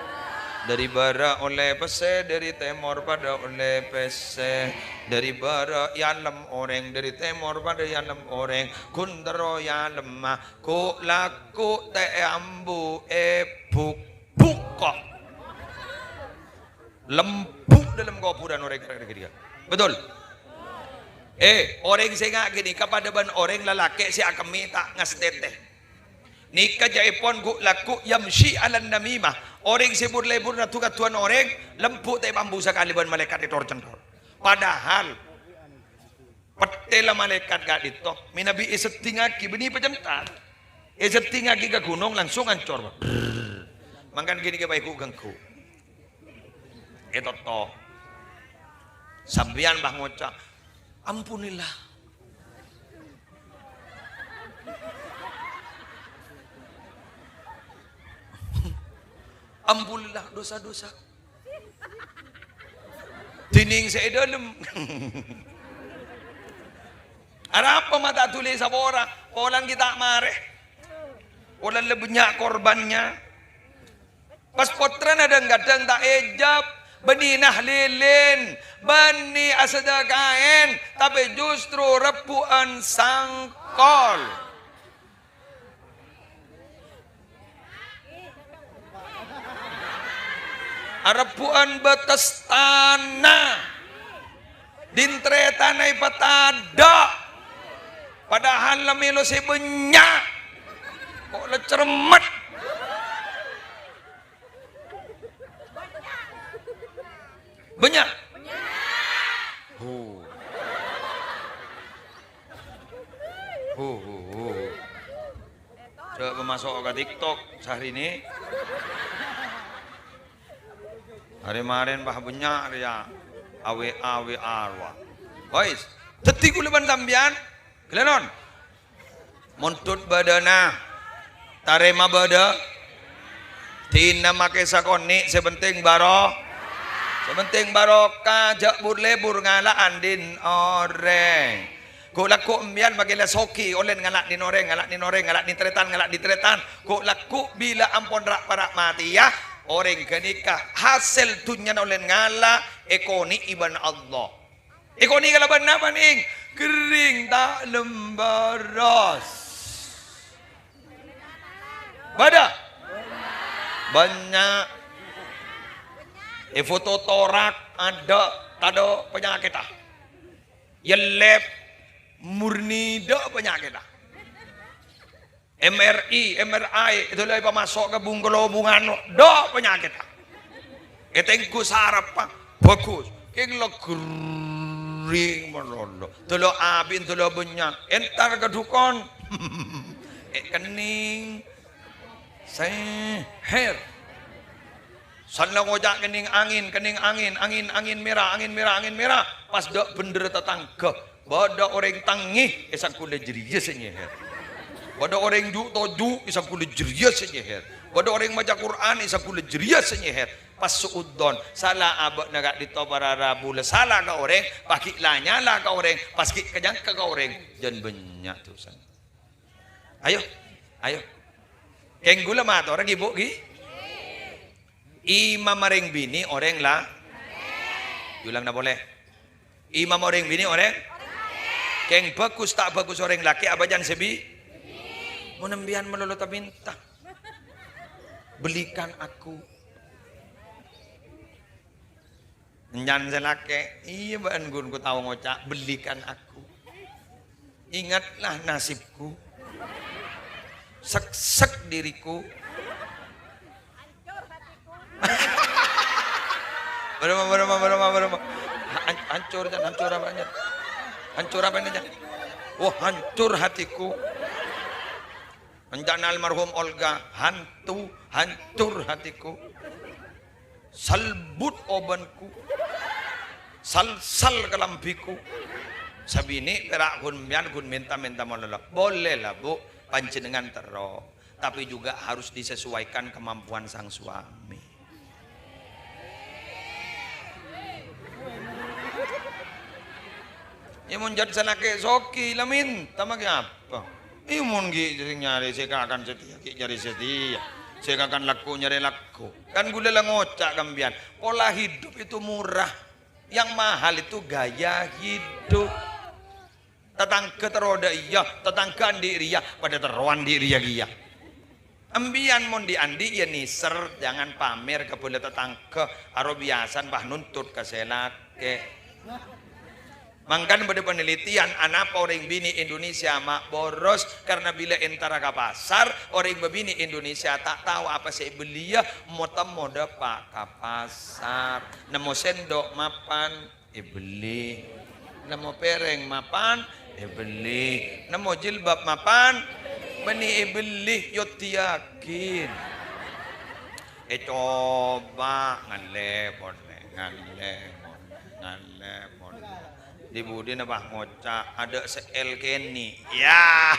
dari bara oleh pese dari temor pada oleh pese dari bara yalem orang dari temor pada yalem orang kundero yalem ku laku te ambu buk bukok lempuk dalam kuburan orang kira-kira. Betul? Orang saya gini kepada ban orang lalaki si akan minta ngasteteh. Nikah jaipon gu laku yamshi alan namimah. Orang sibur lebur na tukat tuan orang lempuk teh bambu sekali ban malaikat itu centor. Padahal petela malaikat gak itu minabi isetingaki beni pejentan. Isetingaki ke gunung langsung hancur. Mangkan gini ke baikku gangku. Itu toh sambian bah ngocak ampunilah ampunilah dosa-dosa tining saya dalam ada apa mata tulis sama orang orang kita mareh orang lebihnya korbannya pas potran ada kadang tak ejab beninah lilin bani asada kain tapi justru repuan sangkol repuan betes tanah dintre tanah patada padahal lamilo si benyak kok lecermet banyak. Coba masuk ke TikTok sehari ini. Hari kemarin bah banyak ya. Awe arwah. Boys, teti kuleban sambian. Kelenon. Montut badana. Tarema bada. Tina make sakoni sebenting baro. Sementing barokah jak lebur ngalaan din oreng. Ku laku embian magila soki olen ngalak din oreng, ngalak din tretan. Ku laku bila ampun rak parak mati ya oreng kenikah hasil tunyan olen ngala ekoni iban Allah. Ekoni kalaban apa ning? Kering tak lembaras. Bada? Banyak. Foto torak ada penyakit dah. Yelep murni dah penyakit dah. MRI itu lagi masuk ke bungkelo bungan dah penyakit dah. Ketengku sarap pak bagus. Keng lo kering melolo. Telo abin telo banyak. Entar kedukon. Kening. Seher. Sanla ngojak kening angin merah. Pas dak bener tetangga, bada orang tangih esak kule jeria senyeher. Bada orang ju toju esak kule jeria senyeher. Bada orang maca Quran esak kule jeria senyeher. Pas suudon salah abak nagak ditobara rabule salah ka orang, paki lanya lah ka orang, pas kejang ka orang jan banyak tuh san. Ayo Ayo. Keng gula mat orang ibu gi. Imam maring bini orang lah. Ulang na boleh. Imam orang bini orang. Keng bagus tak bagus orang laki abajan sebi. Menembian melolota minta. Belikan aku. Nyan selake. Iya ban gun ku tahu ngocak. Belikan aku. Ingatlah nasibku. Sek-sek diriku. Berapa. Hancur apanya? Hancur apa ini? Oh, hancur hatiku. Rencana almarhum Olga, hancur hatiku. Salbut obanku. Sal kelambiku. Sabini perak kun minta mololok. Boleh lah bu, panjenengan tero. Tapi juga harus disesuaikan kemampuan sang suami. Ya mun jad salake soki lamin, tamag apa? Imun gi nyari saya akan setia, nyari setia. Saya akan laku nyari laku. Kan gula lah ngocak kambian. Pola hidup itu murah. Yang mahal itu gaya hidup. Tetangga teroda iya, tetangga diri ya, pada teruan diri ya dia. Ambian mon diandi ya niser, jangan pamer ke boleh tetangga. Aro biasan bah nuntut ke selake. Mangkan pada penelitian anak orang bini Indonesia mak boros karena bila entara ke pasar orang bini Indonesia tak tahu apa sih beli ya moda pak ke pasar nemu sendok mapan beli nemu pereng mapan beli nemu jilbab mapan beni beli yot yakin coba ngalepon di budi nabah ngocak ada seel keni ya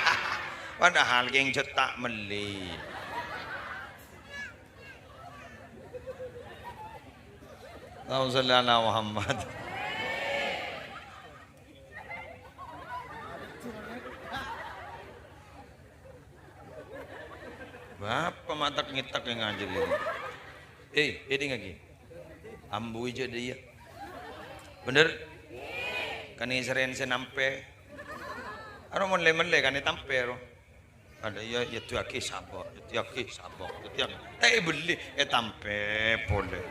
padahal geng cetak meli Allahumma Muhammad Bapak mata ngitak yang ngajar ini ini lagi ambu aja dia bener kan seren senampe aro mon le kan tampe ro ada ya tu aki sabok beli tampe boleh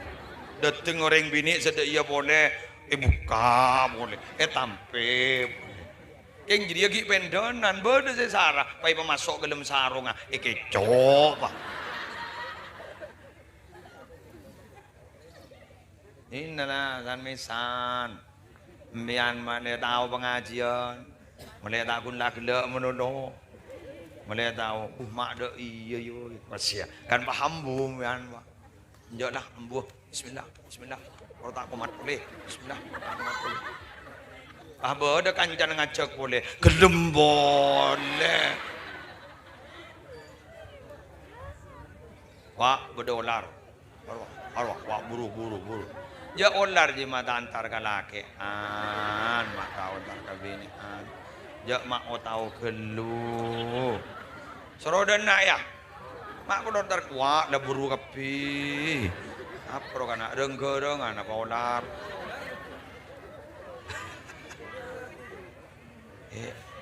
dateng orang bini sedek iya boleh buka boleh tampe boleh yang jadi lagi pendonan bodoh saya sarah pai pemasok gelem sarung coba inilah san mesan Mian mana tahu pengajian, mana tahu lak menono, mana tahu mak dah iya yo masih kan paham bu mian mak, jauhlah embuh Bismillah, kalau tak kumat boleh, Bismillah, apa ada kancan ngajak boleh, gelem boleh, wah berdolar, wah buru. Ya olar di mata antar ke laki mak tahu antar ke bini ya mak tahu gelu serodan nak ya mak ko antar kuat dah buru kapi apa kana renggereng anak olar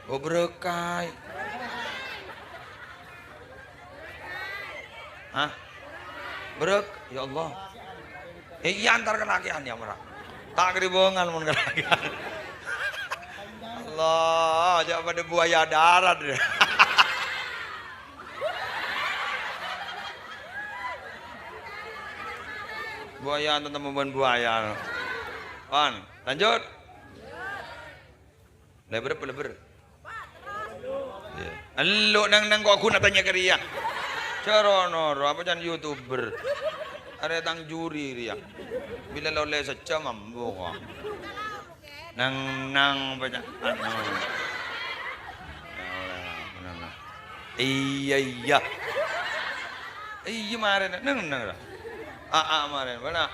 berkai berek ya Allah iya antar kelakian ya merah tak keribongan mun kelakian Allah jangan pada buaya darat buaya tentang membuat buaya on lanjut leber lu nang kok aku nak tanya ke dia Carono apa jangan YouTuber ada tang juri dia bila loleh saja mampu kok nang banyak iya kemarin nang kemarin mana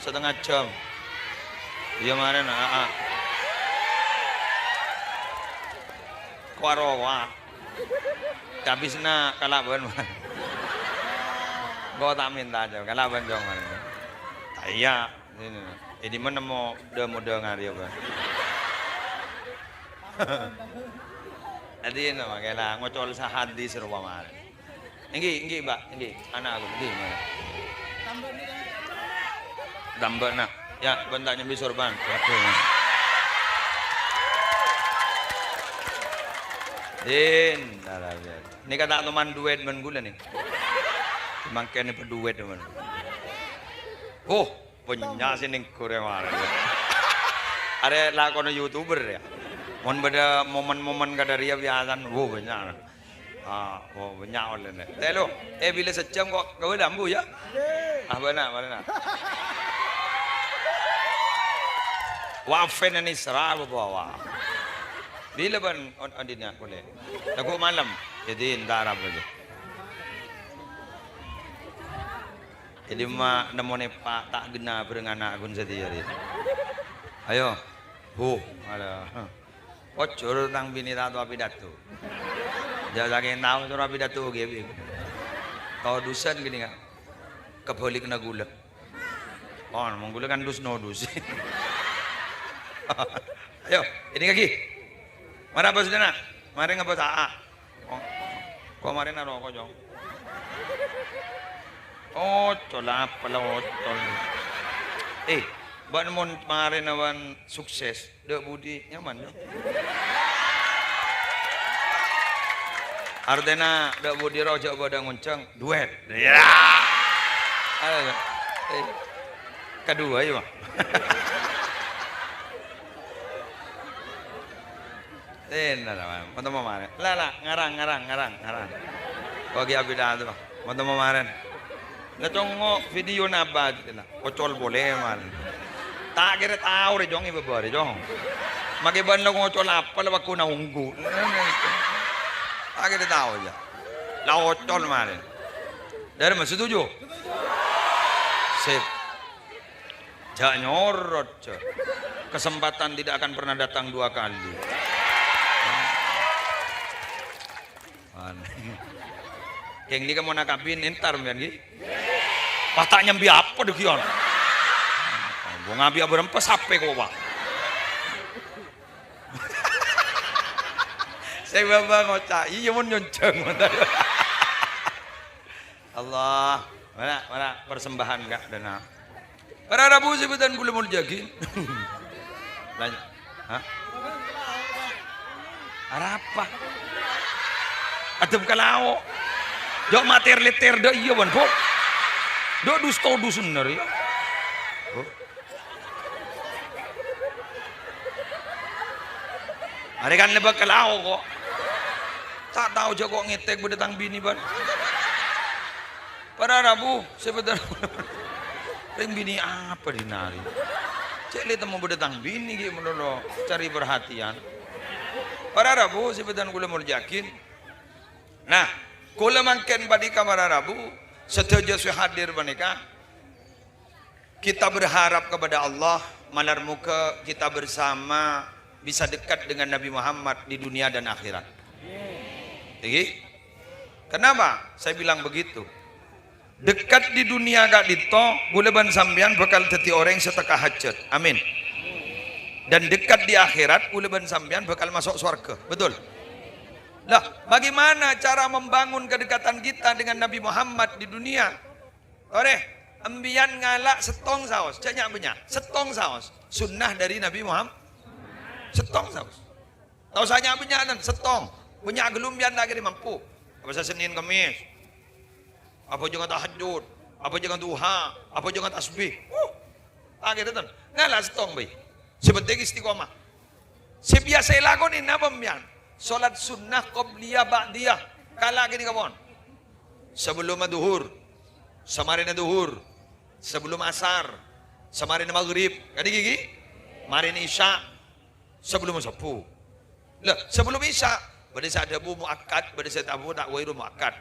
setengah jam iya kemarin kuaro Tapi sana kalaban man. Gua tak minta aja kalaban jong man. Iya, ini mana mau ngari apa? Adi nama kela ngocol sa hadis rupa mar. Enggi mbak, enggi anak aku enggi mana? Tambah nak, ya bentaknya bisorban. Din, ini kata teman duet menggula nih. Mangkene berduet teman. Oh, punya sini Korea mana? Ada lakon YouTuber ya. Mon beda momen-momen kadaria biasan, wow banyak. Banyak oleh ni. Telo, bila sejam kok kau dambu ya? Benar. Wafen ini serah bawa. Bila ban adinya boleh. Aku malam, jadi entah apa je. Jadi mak namanya Pak tak gena berenganak agun sendiri. Ayo, ada. Ocor tentang bini tahu api datu. Jangan lagi tahu ocor api datu gitu. Kau dusan gini kan? Kebalik kena gula. Oh, menggula kan dus no dus. Ayo, ini kaki. Mana apa sudah nak? Mari ngapa tak? Kau mari naro kau jong. Oh, colap pala otol. Ban mon mari nawan sukses, dek budi nyaman. Ardena dek budi roja pada ngonceng duet. Ya. Kedua ya. Nah, mau temu maren. Lah, ngarang. Bagi abida tu, mau temu maren. Ngecongo video napa gitu lah. Ocol boleh mal. Tak kira tahu re jong ibu bari jong. Maki bandang ocol apa lah aku na unggu. Tak kira tahu aja. Lah ocol mal. Dari mana setuju? Sip. Jangan nyorot. Kesempatan tidak akan pernah datang dua kali. Yang ini kamu nak kapin entar mungkin gitu. Patah nyambi apa deh kion? Gua ngabi apa rempes sampai kok pak? Saya bapak ngocak, iya mau nyonceng. Allah, mana persembahan enggak dana? Para Rabu sebutan gula mau jagin. Lanjut, hah? Apa? Ada kalau jauh mater leter dah iya ban kok. Dok dusto dusun nari. Hari kan lebak kalau kok. Tak tahu jago ngetek berdatang bini ban. Para Rabu sebentar. Reng bini apa di nari? Cek lihat mau berdatang bini gitu menurut cari perhatian. Para Rabu sebentar gula mau yakin. Nah, kula mangken pada kamar Rabu setuju hadir menikah. Kita berharap kepada Allah malar muka kita bersama bisa dekat dengan Nabi Muhammad di dunia dan akhirat. Jadi, kenapa saya bilang begitu? Dekat di dunia gak dito, guleban sambian bakal teti orang seteka hajat. Amin. Dan dekat di akhirat, guleban sambian bakal masuk surga. Betul? Lah, bagaimana cara membangun kedekatan kita dengan Nabi Muhammad di dunia? Oreh, ambian ngalak setong saus, banyak banyak, setong saus, sunnah dari Nabi Muhammad, setong saus. Tahu saja banyak dan setong, banyak gelumbian lagi mampu. Apa Senin Kamis, apa jangan tahajud, apa jangan duha, apa jangan tasbih. Akhirnya tuh ngalak setong bay, sebentar istiqomah. Sebiasa lakonin apa ambian? Solat sunnah qobliyah ba'diyah kala gini kawan sebelum duhur samarin duhur sebelum asar samarin maghrib kadi gigi marin isya sebelum sapu lah sebelum isya pada saat ada bu muakkad pada saat abu tak wairu muakkad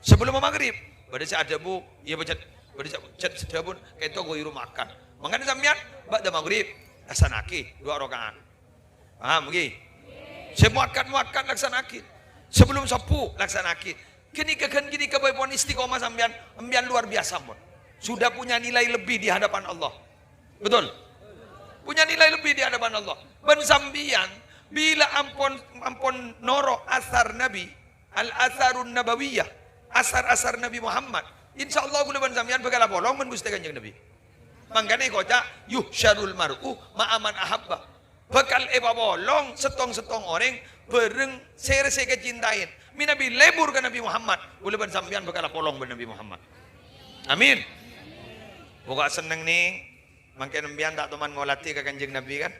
sebelum maghrib pada saat ada bu ia baca pada saat sedabun keto wairu muakkad mangane sampean ba'da maghrib asanaki 2 rakaat paham gigi. Saya muakkad laksanakin. Sebelum sepuh laksanaki. Kini kebaipon istiqomah sampean, ambian luar biasa mon. Sudah punya nilai lebih di hadapan Allah. Betul? Punya nilai lebih di hadapan Allah. Ben sambian bila ampon noro asar Nabi, al-asarun nabawiyah, asar-asar Nabi Muhammad. Insyaallah kula ben sambian bekala bolong men Gusti Kanjeng Nabi. Mangkane kota yuhsyarul mar'u ma'aman ahabba. Bekal bolong setong-setong orang bereng serse kecintain. Nabi lebur ke Nabi Muhammad. Boleh ban sampean bekal polong ben Nabi Muhammad. Amin. Buka seneng nih. Mangke nembian tak teman ngolati ke Kanjeng Nabi kan?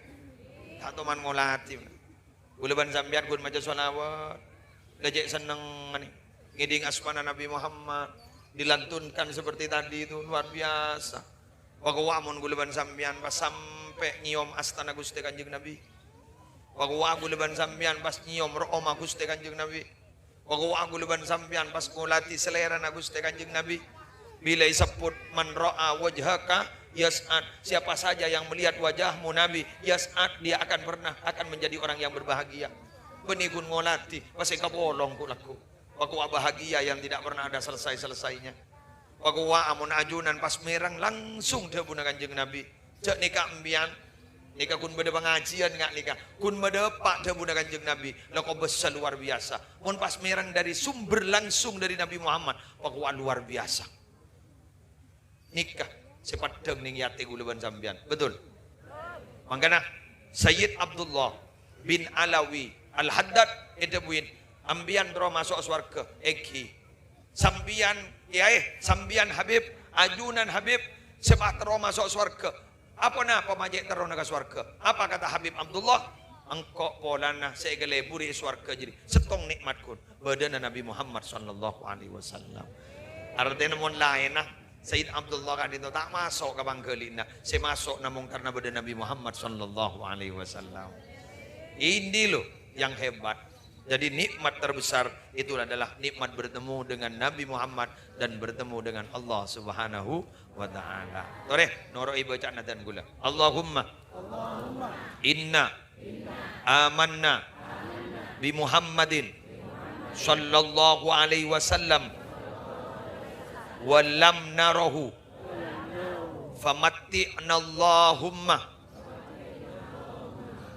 Tak teman ngolati. Boleh ban sampean kun maca sholawat. Lejek seneng nih. Ngiding asmana Nabi Muhammad. Dilantunkan seperti tadi itu luar biasa. Wagawamun gulaban sambian pas sampai nyiom astana Gusti Kanjeng Nabi. Wagawa gulaban sambian pas nyiom rooma Gusti Kanjeng Nabi. Wagawa gulaban sambian pas ngulati selera na Gusti Kanjeng Nabi. Bila disebut man ra'a wajhaka yas'ad. Siapa saja yang melihat wajahmu Nabi yas'ad, dia akan menjadi orang yang berbahagia. Benikun ngolati pas kapolong kulaku. Wagawa bahagia yang tidak pernah ada selesai-selesainya. Wagawa amun ajunan pas merang langsung debu na Kanjeng Nabi. Cek nikah ambian, nikah kun beda pengajian nggak nikah, kun beda pak debu na Kanjeng Nabi. Lako besar luar biasa. Mun pas merang dari sumber langsung dari Nabi Muhammad, wagawa luar biasa. Nikah sepadeng ning yate gulaban sambian, betul. Mangkana Sayyid Abdullah bin Alawi Al-Haddad edebuin ambian dro masuk surga eki. Sambian Habib, ajunan Habib, sebahtera masuk surga. Apa na pemajek terona ke surga? Apa kata Habib Abdullah? Engkau polana segeleburi surga jadi setong nikmat kun badan Nabi Muhammad sallallahu alaihi wasallam. Artinya mun lain nah Sayyid Abdullah kan itu tak masuk ke bangkelina, saya masuk namun karena badan Nabi Muhammad sallallahu alaihi wasallam. Ini loh yang hebat. Jadi nikmat terbesar itu adalah nikmat bertemu dengan Nabi Muhammad dan bertemu dengan Allah Subhanahu wa taala. Tore noroi bacaan dan gula. Allahumma inna amanna bi Muhammadin sallallahu alaihi wasallam wa lam narahu famatti'na Allahumma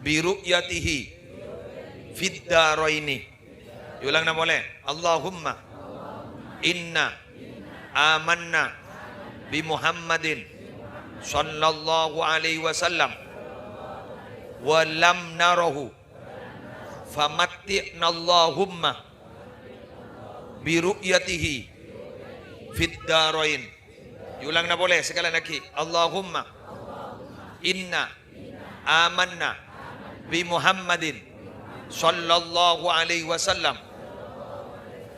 bi ru'yatihi Fiddaraini. Ulang na boleh. Allahumma inna amanna bi Muhammadin sallallahu alaihi wasallam wa lam narahu famatti'na Allahumma bi ru'yatihi fiddarain. Ulang na boleh sekali lagi. Allahumma inna amanna bi Muhammadin sallallahu alaihi wasallam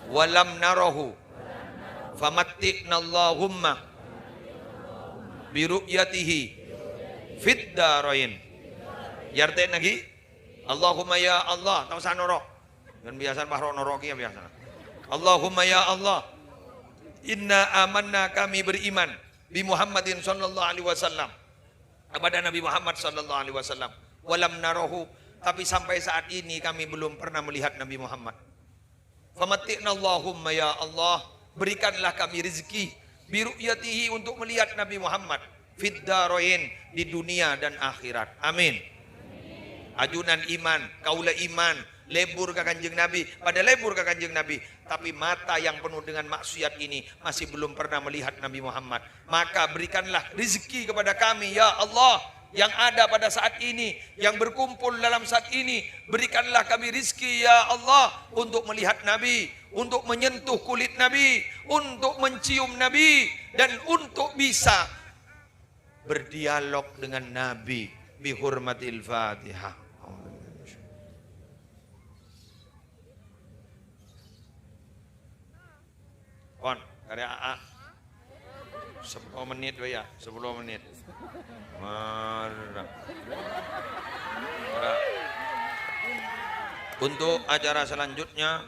wa lam narahu famatti'na Allahumma bi ru'yatihi fid darain. Yarte lagi Allahumma ya Allah tahu sanoro dan biasa bahro noroki ya biasa. Allahumma ya Allah inna amanna kami beriman bi Muhammadin sallallahu alaihi wasallam kepada Nabi Muhammad sallallahu alaihi wasallam wa lam narahu, tapi sampai saat ini kami belum pernah melihat Nabi Muhammad. Famatti'na Allahumma ya Allah, berikanlah kami rezeki biru'yatihi untuk melihat Nabi Muhammad fid darain di dunia dan akhirat. Amin. Ajunan iman, kaula iman, lebur ke Kanjeng Nabi, pada lebur ke Kanjeng Nabi, tapi mata yang penuh dengan maksiat ini masih belum pernah melihat Nabi Muhammad. Maka berikanlah rezeki kepada kami ya Allah yang ada pada saat ini, yang berkumpul dalam saat ini. Berikanlah kami rizki ya Allah untuk melihat Nabi, untuk menyentuh kulit Nabi, untuk mencium Nabi, dan untuk bisa berdialog dengan Nabi. Bihurmatil Fatihah. Pon, karya AA 10 menit ya, 10 menit. Untuk acara selanjutnya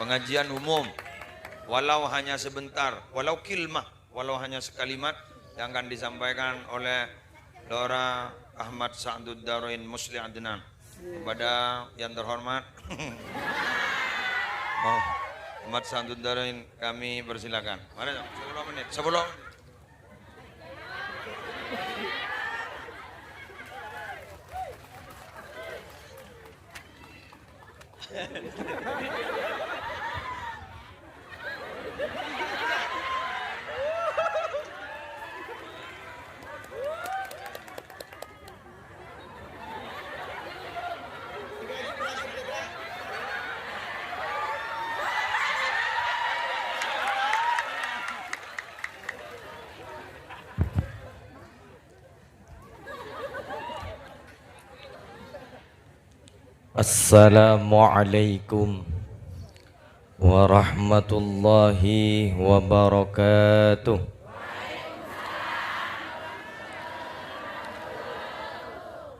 pengajian umum, walau hanya sebentar, walau kilmah, walau hanya sekalimat yang akan disampaikan oleh Dora Ahmad Sa'duddarain Musli Adnan. Kepada yang terhormat Ahmad Sa'dud Daruin kami persilakan. Mari 10 menit. 10. Assalamualaikum warahmatullahi wabarakatuh.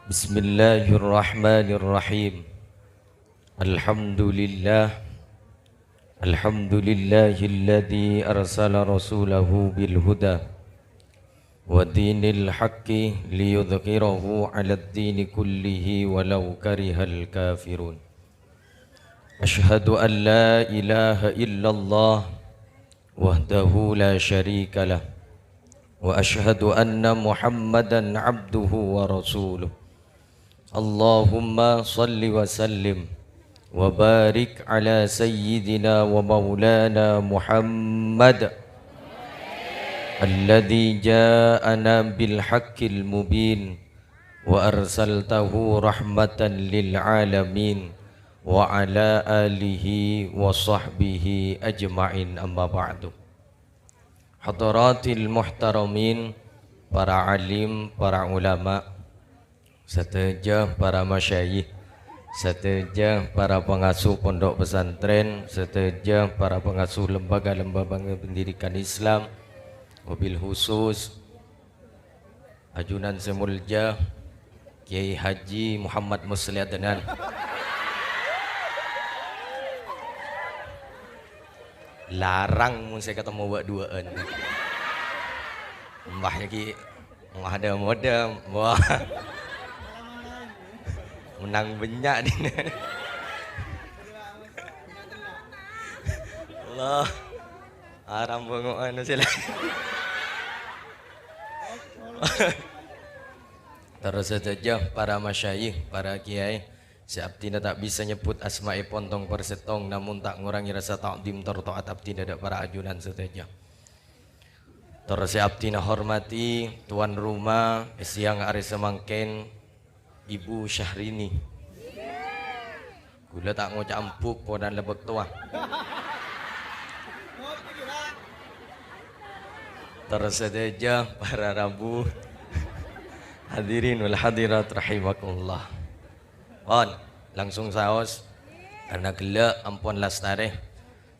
Bismillahirrahmanirrahim. Alhamdulillahilladzi arsala rasulahu bil huda wa dinil haqqi liyudhhirahu 'alad dini kullihi walau karihal kafirun. Asyhadu an la ilaha illallah wahdahu la syarika lah wa asyhadu anna Muhammadan 'abduhu wa rasuluh. Allahumma salli wa sallim wa barik ala sayyidina wa maulana Muhammad alladzi ja'ana bil haqqil mubin wa arsaltahu rahmatan lil alamin wa ala alihi wa sahbihi ajma'in, amma ba'du. Hadaratil muhtaramin, para alim, para ulama, serta para masyayikh, serta para pengasuh pondok pesantren, serta para pengasuh lembaga-lembaga pendidikan Islam, wabil khusus ajunan semulja Kiai Haji Muhammad Musli Adnan. Larang mun saya ketemu buat duaan. Mbahnya ki ada modal, wah. Menang banyak ni. Allah. Aram bengok anu sila. Terus saja para masyayikh, para kiai, si abdi tak bisa nyebut asma'i pontong persetong, namun tak ngurangi rasa ta'zim taat abdi dadak para ajunan saja. Terus si abdi hormati tuan rumah siang hari semangken Ibu Syahrini. Gula tak ngucap empuk podan lebek tua. Terus saja para rabu hadirin wal hadirat rahimakumullah. On langsung saos karena gelak ampun lastare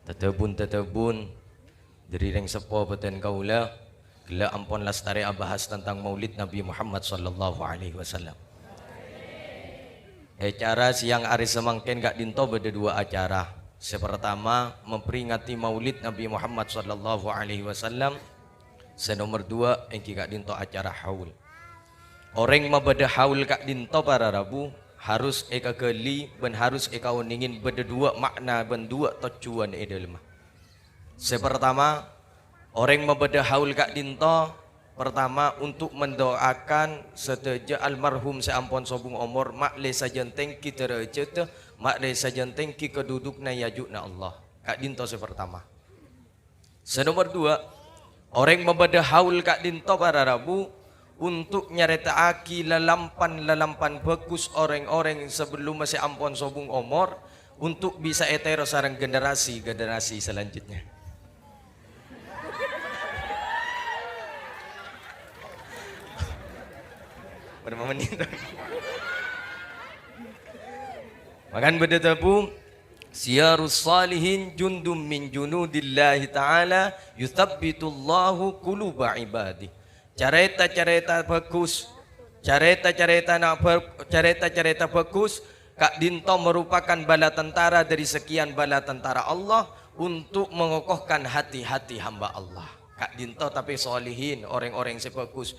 tetebun dari reng sepo beten kaula gelak ampun lastare abahas tentang maulid Nabi Muhammad sallallahu alaihi wasallam. Acara siang hari semangken gak dinto beda dua acara. Sepertama memperingati maulid Nabi Muhammad sallallahu alaihi wasallam. Senomor dua engki gak dinto acara haul. Orang mabada haul kak dinto para rabu harus eka geli ben harus eka uningin beda dua makna ben dua tujuan edelma. Sepertama orang mabada haul kak dinto pertama untuk mendoakan seteja almarhum seampun sobung umur mak le sajenteng kita recet mak le sajenteng ki kedudukna yajukna Allah kak dinto sepertama. Senomor dua orang mabada haul kak dinto para rabu untuk nyaritaaki lalampan bagus orang-orang sebelum masih ampun sobung umur untuk bisa etero sarang generasi selanjutnya. Berapa menit? Makan beda tabu siyarus salihin jundum min junudillahi ta'ala yuthabbitullahu quluba ibadi. Careta-careta bagus, careta-careta bagus Kak Dinto merupakan bala tentara dari sekian bala tentara Allah untuk mengokohkan hati-hati hamba Allah. Kak Dinto tapi solihin, orang-orang yang bagus.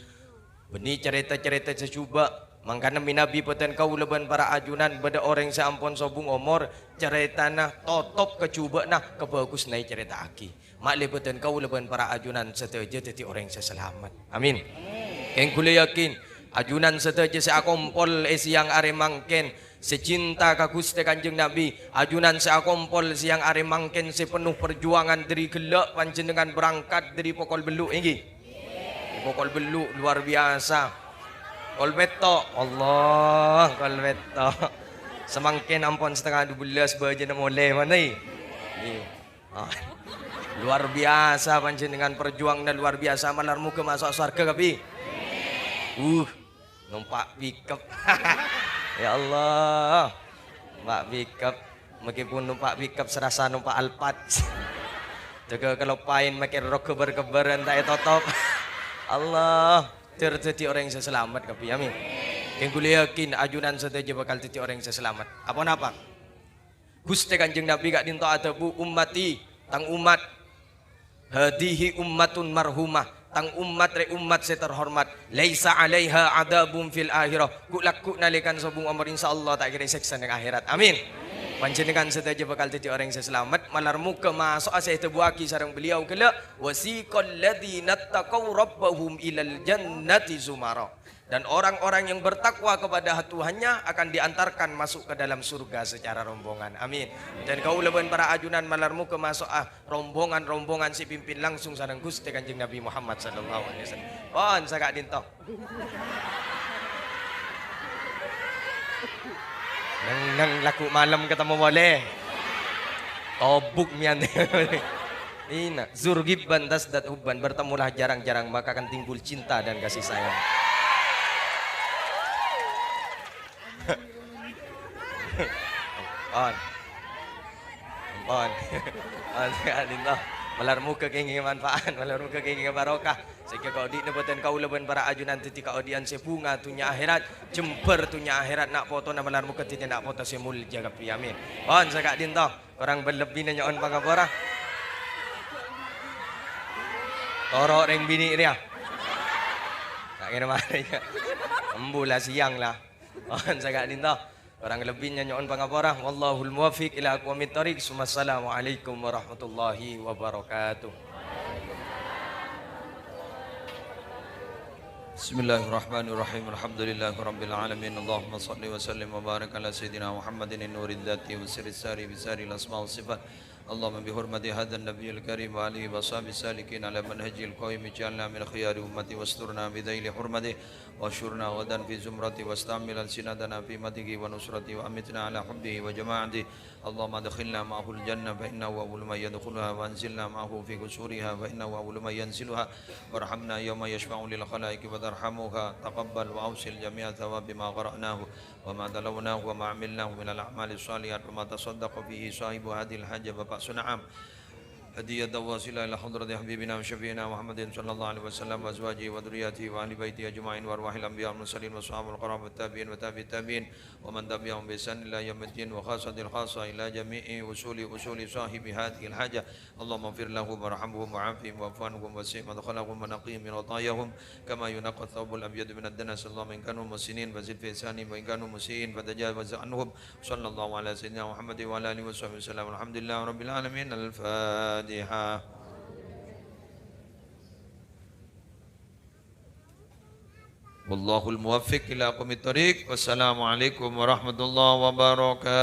Benih cerita-cerita secuba Mangkana minabi peten kau leban para ajunan beda orang seampun sobung omor cerita nah totop kecuba nah kebagus naik cerita aki. Mak peten kau leban para ajunan seteja teti orang seselamat. Amin. Keng kule yakin ajunan seteja seakompol siang are mangken secinta ka Gusti Kanjeng Nabi. Ajunan seakompol siang are mangken sepenuh perjuangan dari gelak panjenengan berangkat dari pokol beluk ini. Pokol beluk luar biasa. Kolbeto Allah kolbeto semangkin ampun setengah 12 baja na mole mana luar biasa panjenengan perjuang dan luar biasa malarmu ke masuk surga kapi numpak pickup ya Allah numpak pickup meskipun numpak pickup serasa numpak Alphard jaga kalau pain makin rok keber-keber entah totop Allah terjadi orang yang selamat kapi amin. Yang kuliah yakin ajunan seteja bakal jadi orang yang selamat. Apa? Gusti Kanjeng Nabi gak dinto adabu ummati tang umat hadihi ummatun marhumah tang umat re umat se terhormat laisa alaiha adabum fil akhirah kulakku nalikan sobung amar insyaallah tak kira siksa ning akhirat amin. Panjenengan sedaja bakal jadi orang yang selamat malarmu ke masuk asih tebuaki sareng beliau kala wasiqal ladzina taqaw rabbahum ilal jannati zumara dan orang-orang yang bertakwa kepada Tuhannya akan diantarkan masuk ke dalam surga secara rombongan amin. Dan kau leban para ajunan malarmu ke masuk rombongan-rombongan si pimpin langsung sareng Gusti Kanjeng Nabi Muhammad sallallahu alaihi wasallam. Pon sagak dinto nang laku malam ketemu boleh tobuk mian ina zurgib bantas dat hubban bertemulah jarang-jarang maka akan timbul cinta dan kasih sayang on adinto malarmu ke kenging manfaat malarmu ke kenging barokah sehingga kau di nebatan kau leban para ajunan ketika audian sebunga tunya akhirat jember tunya akhirat nak foto na malarmu ke titik nak foto semul jaga piamin on sagak dinto orang berlebih nanya on pangapora torok reng bini dia tak kira mana ya embula siang lah on sagak dinto orang lebihnya nyon pangapora wallahul muwaffiq ila aqwamit thoriq. Wassalamualaikum warahmatullahi wabarakatuh. Bismillahirrahmanirrahim. Alhamdulillahirabbil alamin. Allahumma shalli wa sallim wa barik ala sayidina Muhammadin nuril dzati wa sirris sari bi sari al asma wa sifat. Allahumma bi hurmati hadzal nabiyil karim wa alihi wa sahbihi salikin ala manhajil qaim ij'alna min khiyari ummati wasturna bi dhaili hurmati wa syurna ghadan fi zumrati wastamil alsinatana fi matihi wa nusrati wa amitna ala hubbihi wa jama'ati. Allahumma adkhilna ma'ahul jannah fa innahu awwalu man yadkhuluha wa anzilna ma'ahu fi qusuriha fa innahu awwalu man yanziluha warhamna yawma yashfa'u lil khalaiqi wa tarhamuha taqabbal wa awsil jami'a thawabi ma qara'nahu wa ma talawnahu wa ma 'amilnahu min al a'mali shalihat wa ma tasaddaqa bihi sahibu hadhil hajj Bapak Suna'am hadiyat wasila ila hadrati habibina wa syafiina Muhammadin sallallahu alaihi wasallam wa azwajihi wa dzurriyyatihi wa ahli baitihi ajma'in wa arwahil anbiya wal mursalin wa sahabul qarabat tabi'in wa tabi'it tabi'in wa man tabi'ahum bi ihsan ila yaumiddin wa khasatil khassa ila jami'i usuli sahibi hadhihi al haja. Allahumma ighfir lahum warhamhum wa'afihim wa'fu anhum wasi' madkhalahum wa naqihim min watayahum kama yunqqa thawbul abyad min ad-danas. Allahumma in kanu musinin fazid fi ihsanihim wa in kanu musiin fatajawaz anhum. Sallallahu ala sayyidina Muhammadin wa ala alihi wa sahbihi wasallam. Alhamdulillahi rabbil alamin. Al-Fatihah. Wallahul muwaffiq ila aqwamit thoriq. Wassalamualaikum warahmatullahi wabarakatuh.